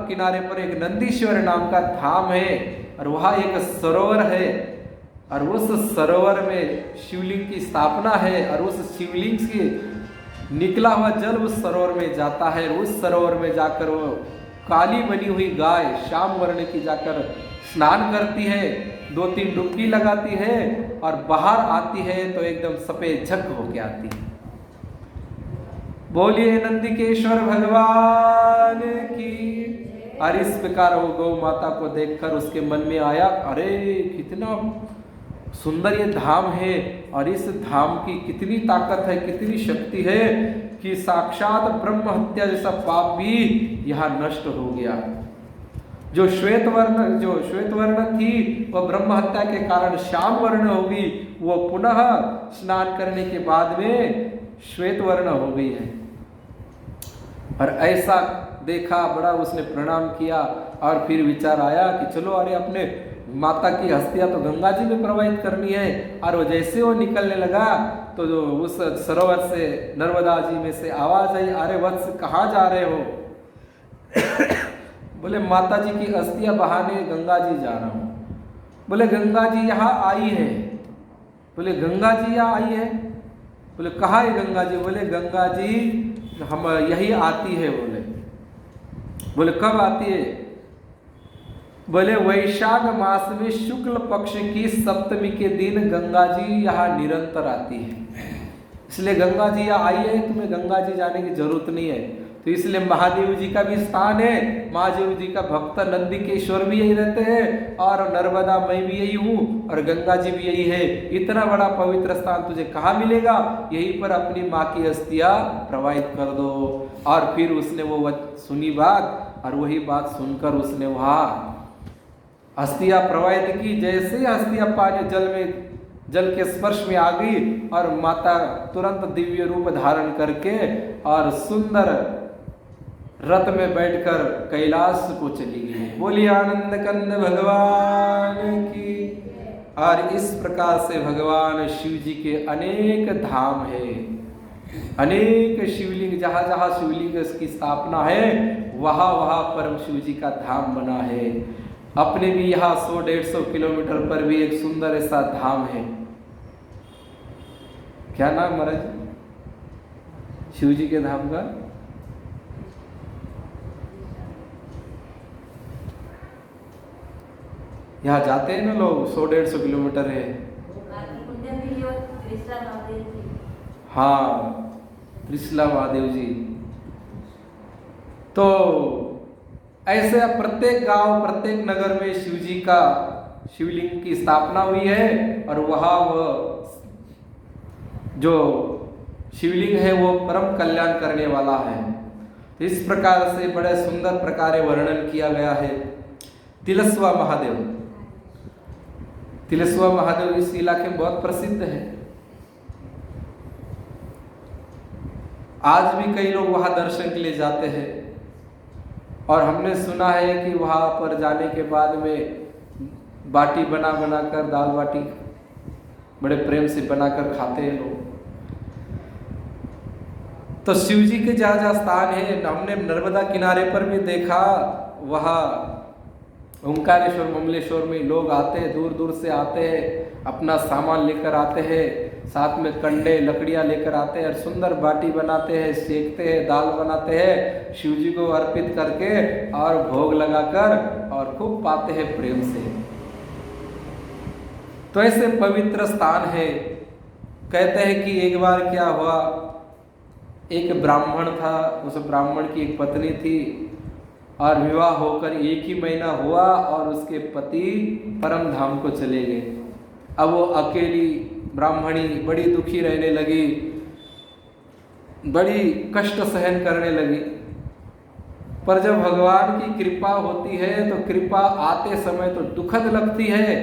किनारे पर एक नंदीश्वर नाम का धाम है और वहाँ एक सरोवर है और उस सरोवर में शिवलिंग की स्थापना है और उस शिवलिंग से निकला हुआ जल उस सरोवर में जाता है। उस सरोवर में जाकर वो काली बनी हुई गाय श्याम वर्ण की जाकर स्नान करती है, 2-3 डुबकी लगाती है और बाहर आती है तो एकदम सफेद झक होके आती है। बोलिए नंदिकेश्वर भगवान की। और इस प्रकार वो गौ माता को देखकर उसके मन में आया, अरे कितना सुंदर ये धाम है और इस धाम की कितनी ताकत है, कितनी शक्ति है कि साक्षात ब्रह्म हत्या जैसा पाप भी यहाँ नष्ट हो गया। जो श्वेत वर्ण थी वह ब्रह्म हत्या के कारण श्याम वर्ण होगी, वो पुनः स्नान करने के बाद में श्वेत वर्ण हो गई है। और ऐसा देखा, बड़ा उसने प्रणाम किया और फिर विचार आया कि चलो अरे अपने माता की अस्थियां तो गंगा जी में प्रवाहित करनी है। और वो जैसे वो निकलने लगा तो जो उस सरोवर से नर्मदा जी में से आवाज आई, अरे वत्स कहाँ जा रहे हो? बोले माता जी की अस्थियां बहाने गंगा जी जा रहा हूँ। बोले गंगा जी यहाँ आई है? बोले गंगा जी यहाँ आई है? बोले कहाँ है गंगा जी? बोले गंगा जी हम यही आती है। बोले कब आती है? बोले वैशाख मास में शुक्ल पक्ष की सप्तमी के दिन गंगा जी यहाँ निरंतर आती है, इसलिए गंगा जी यहाँ आई है, तुम्हें गंगा जी जाने की जरूरत नहीं है। तो इसलिए महादेव जी का भी स्थान है, महादेव जी का भक्त नंदिकेश्वर भी यही रहते हैं और नर्मदा मैं भी यही हूँ और गंगा जी भी यही है। इतना बड़ा पवित्र स्थान तुझे कहाँ मिलेगा? यहीं पर अपनी माँ की अस्थियां प्रवाहित कर दो। और फिर उसने वो सुनी बात और वही बात सुनकर उसने वहाँ अस्थियां प्रवाहित की। जैसे ही अस्थियां पानी जल के स्पर्श में आ गई और माता तुरंत दिव्य रूप धारण करके और सुंदर रथ में बैठकर कैलाश को चली गई। बोलिए आनंद कंद भगवान की। और इस प्रकार से भगवान शिव जी के अनेक धाम है, अनेक शिवलिंग, जहाँ जहाँ शिवलिंग की स्थापना है वहाँ वहाँ परम शिव जी का धाम बना है। अपने भी यहाँ 100-150 किलोमीटर पर भी एक सुंदर ऐसा धाम है। क्या नाम महाराज शिव जी के धाम का? यहाँ जाते हैं ना लोग, 100-150 किलोमीटर है। हाँ, त्रिशला महादेव जी। तो ऐसे प्रत्येक गांव, प्रत्येक नगर में शिव जी का शिवलिंग की स्थापना हुई है और वहाँ वह जो शिवलिंग है वो परम कल्याण करने वाला है। तो इस प्रकार से बड़े सुंदर प्रकार वर्णन किया गया है। तिलस्वा महादेव, तिलस्वा महादेव इस इलाके में बहुत प्रसिद्ध है। आज भी कई लोग वहां दर्शन के लिए जाते हैं और हमने सुना है कि वहां पर जाने के बाद में बाटी बना कर, दाल बाटी बड़े प्रेम से बनाकर खाते हैं लोग। तो शिव जी के जहाँ जहाँ स्थान है, हमने नर्मदा किनारे पर भी देखा, वहाँ ओंकारेश्वर ममलेश्वर में लोग आते हैं, दूर दूर से आते हैं, अपना सामान लेकर आते हैं, साथ में कंडे लकड़ियाँ लेकर आते हैं और सुंदर बाटी बनाते हैं, सेकते हैं, दाल बनाते हैं, शिव जी को अर्पित करके और भोग लगाकर और खूब पाते हैं प्रेम से। तो ऐसे पवित्र स्थान है। कहते हैं कि एक बार क्या हुआ, एक ब्राह्मण था, उस ब्राह्मण की एक पत्नी थी और विवाह होकर 1 ही महीना हुआ और उसके पति परम धाम को चले गए। अब वो अकेली ब्राह्मणी बड़ी दुखी रहने लगी, बड़ी कष्ट सहन करने लगी। पर जब भगवान की कृपा होती है तो कृपा आते समय तो दुखद लगती है,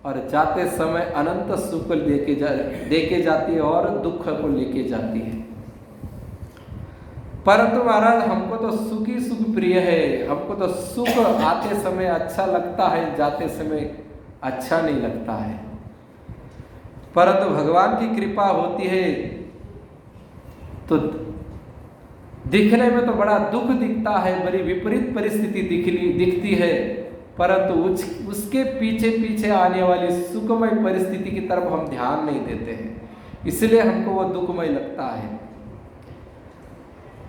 और जाते समय अनंत सुख देके जाती है और दुख को लेके जाती है। परंतु महाराज हमको तो सुख ही सुख प्रिय है, हमको तो सुख आते समय अच्छा लगता है, जाते समय अच्छा नहीं लगता है। परंतु भगवान की कृपा होती है तो दिखने में तो बड़ा दुख दिखता है, बड़ी विपरीत परिस्थिति दिखती है, परंतु उसके पीछे पीछे आने वाली सुखमय परिस्थिति की तरफ हम ध्यान नहीं देते हैं, इसलिए हमको वो दुखमय लगता है।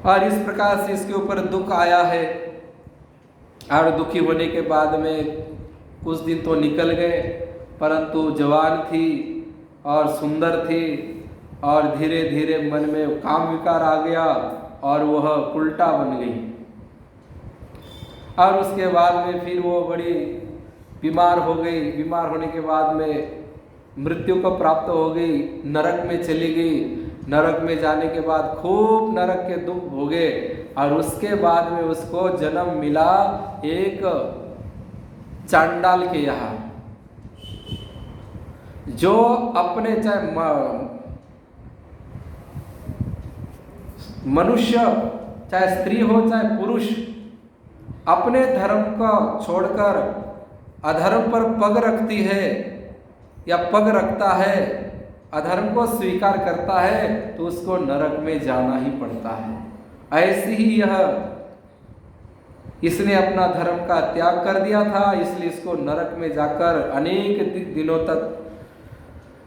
और इस प्रकार से इसके ऊपर दुख आया है और दुखी होने के बाद में कुछ दिन तो निकल गए, परंतु जवान थी और सुंदर थी और धीरे धीरे मन में काम विकार आ गया और वह उल्टा बन गई। और उसके बाद में फिर वो बड़ी बीमार हो गई, बीमार होने के बाद में मृत्यु को प्राप्त हो गई, नरक में चली गई। नरक में जाने के बाद खूब नरक के दुख भोगे और उसके बाद में उसको जन्म मिला एक चांडाल के यहाँ, जो अपने चाहे मनुष्य चाहे स्त्री हो चाहे पुरुष अपने धर्म को छोड़कर अधर्म पर पग रखती है या पग रखता है, अधर्म को स्वीकार करता है तो उसको नरक में जाना ही पड़ता है। ऐसी ही यह इसने अपना धर्म का त्याग कर दिया था, इसलिए इसको नरक में जाकर अनेक दिनों तक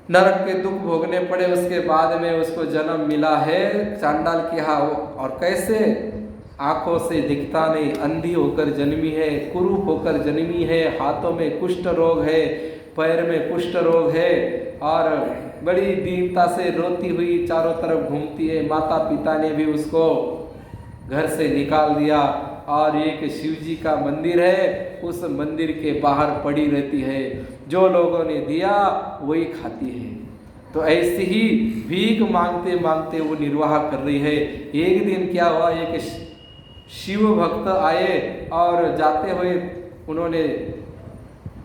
नरक के दुख भोगने पड़े। उसके बाद में उसको जन्म मिला है चांडाल के यहाँ, और कैसे आंखों से दिखता नहीं, अंधी होकर जन्मी है, कुरूप होकर जन्मी है, हाथों में कुष्ठ रोग है, पैर में कुष्ठ रोग है और बड़ी दीनता से रोती हुई चारों तरफ घूमती है। माता पिता ने भी उसको घर से निकाल दिया और एक शिव जी का मंदिर है, उस मंदिर के बाहर पड़ी रहती है, जो लोगों ने दिया वही खाती है। तो ऐसे ही भीख मांगते मांगते वो निर्वाह कर रही है। एक दिन क्या हुआ, एक शिव भक्त आए और जाते हुए उन्होंने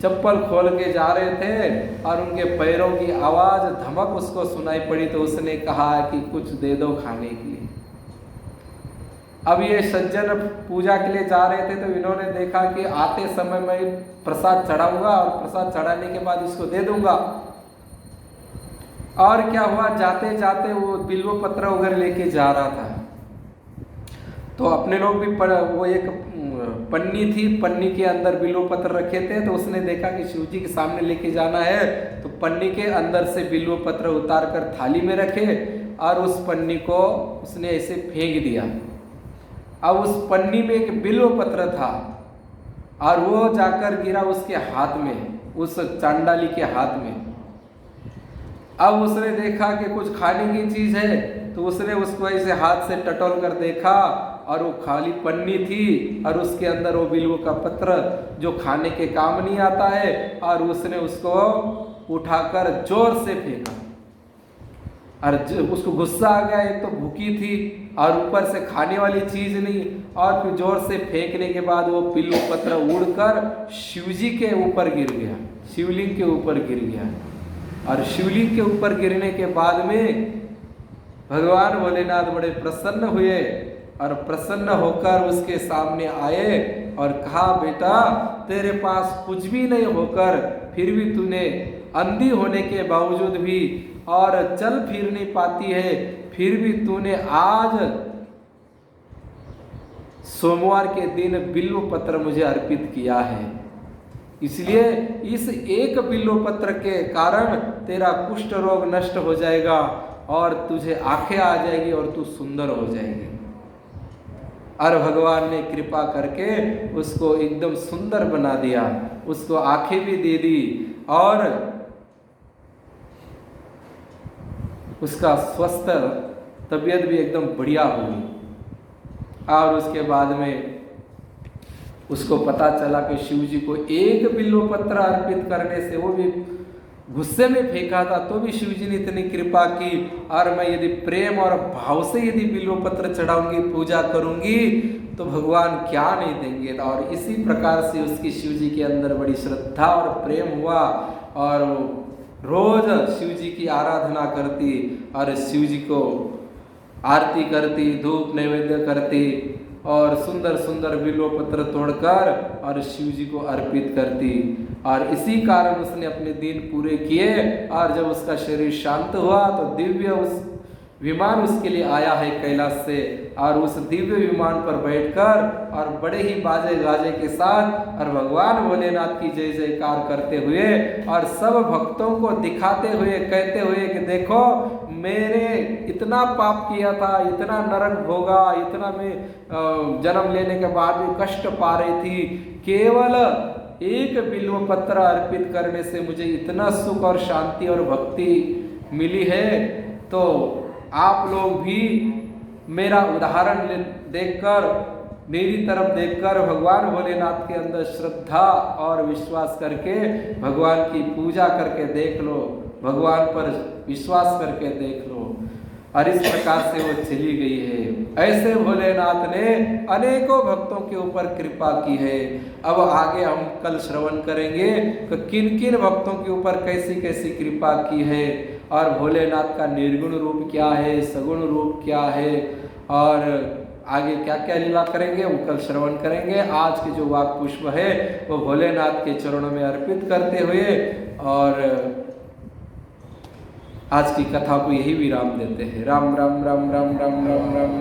चप्पल खोल के जा रहे थे और उनके पैरों की आवाज़ धमक उसको सुनाई पड़ी, तो उसने कहा कि कुछ दे दो खाने के लिए। अब ये सज्जन पूजा के लिए जा रहे थे तो इन्होंने देखा कि आते समय मैं प्रसाद चढ़ाऊंगा और प्रसाद चढ़ाने के बाद इसको दे दूंगा। और क्या हुआ, जाते जाते वो बिल्व पत्र वगैरह लेके जा रहा था, तो अपने लोग भी वो एक पन्नी थी, पन्नी के अंदर बिल्व पत्र रखे थे, तो उसने देखा कि शिव जी के सामने लेके जाना है, तो पन्नी के अंदर से बिल्व पत्र उतार कर थाली में रखे और उस पन्नी को उसने ऐसे फेंक दिया। अब उस पन्नी में एक बिल्व पत्र था और वो जाकर गिरा उसके हाथ में, उस चांडाली के हाथ में। अब उसने देखा कि कुछ खाने की चीज है, तो उसने उसको ऐसे हाथ से टटोल कर देखा और वो खाली पन्नी थी और उसके अंदर वो बिल्व का पत्र जो खाने के काम नहीं आता है, और उसने उसको उठाकर जोर से फेंका। और उसको गुस्सा आ गया, एक तो भूखी थी और ऊपर से खाने वाली चीज नहीं, और फिर जोर से फेंकने के बाद वो बिल्व पत्र उड़कर शिवजी के ऊपर गिर गया, शिवलिंग के ऊपर गिर गया। और शिवलिंग के ऊपर गिरने के बाद में भगवान भोलेनाथ बड़े प्रसन्न हुए और प्रसन्न होकर उसके सामने आए और कहा, बेटा तेरे पास कुछ भी नहीं होकर फिर भी तूने अंधी होने के बावजूद भी और चल फिर नहीं पाती है, फिर भी तूने आज सोमवार के दिन बिल्व पत्र मुझे अर्पित किया है, इसलिए इस एक बिल्व पत्र के कारण तेरा कुष्ठ रोग नष्ट हो जाएगा और तुझे आंखें आ जाएगी और तू सुंदर हो जाएगी। और भगवान ने कृपा करके उसको एकदम सुंदर बना दिया, उसको आंखें भी दे दी और उसका स्वस्थ तबीयत भी एकदम बढ़िया हुई। और उसके बाद में उसको पता चला कि शिव जी को एक बिल्व पत्र अर्पित करने से, वो भी गुस्से में फेंका था तो भी शिव जी ने इतनी कृपा की, और मैं यदि प्रेम और भाव से यदि बिल्व पत्र चढ़ाऊंगी, पूजा करूंगी, तो भगवान क्या नहीं देंगे। और इसी प्रकार से उसकी शिव जी के अंदर बड़ी श्रद्धा और प्रेम हुआ और वो रोज शिव जी की आराधना करती और शिव जी को आरती करती, धूप नैवेद्य करती और सुंदर सुंदर बिल्व पत्र तोड़कर और शिव जी को अर्पित करती। और इसी कारण उसने अपने दिन पूरे किए और जब उसका शरीर शांत हुआ तो दिव्य उस विमान उसके लिए आया है कैलाश से, और उस दिव्य विमान पर बैठकर और बड़े ही बाजे गाजे के साथ और भगवान भोलेनाथ की जय जयकार करते हुए और सब भक्तों को दिखाते हुए कहते हुए कि देखो मैंने इतना पाप किया था, इतना नरक भोगा, इतना मैं जन्म लेने के बाद भी कष्ट पा रही थी, केवल एक बिल्व पत्र अर्पित करने से मुझे इतना सुख और शांति और भक्ति मिली है। तो आप लोग भी मेरा उदाहरण देखकर, मेरी तरफ देखकर भगवान भोलेनाथ के अंदर श्रद्धा और विश्वास करके भगवान की पूजा करके देख लो, भगवान पर विश्वास करके देख लो। और इस प्रकार से वो चली गई है। ऐसे भोलेनाथ ने अनेकों भक्तों के ऊपर कृपा की है। अब आगे हम कल श्रवण करेंगे कि किन किन भक्तों के ऊपर कैसी कैसी कृपा की है और भोलेनाथ का निर्गुण रूप क्या है, सगुण रूप क्या है और आगे क्या क्या लीला करेंगे वो कल श्रवण करेंगे। आज के जो वाक पुष्प है वो भोलेनाथ के चरणों में अर्पित करते हुए और आज की कथा को यही विराम देते हैं। राम राम राम राम राम राम राम।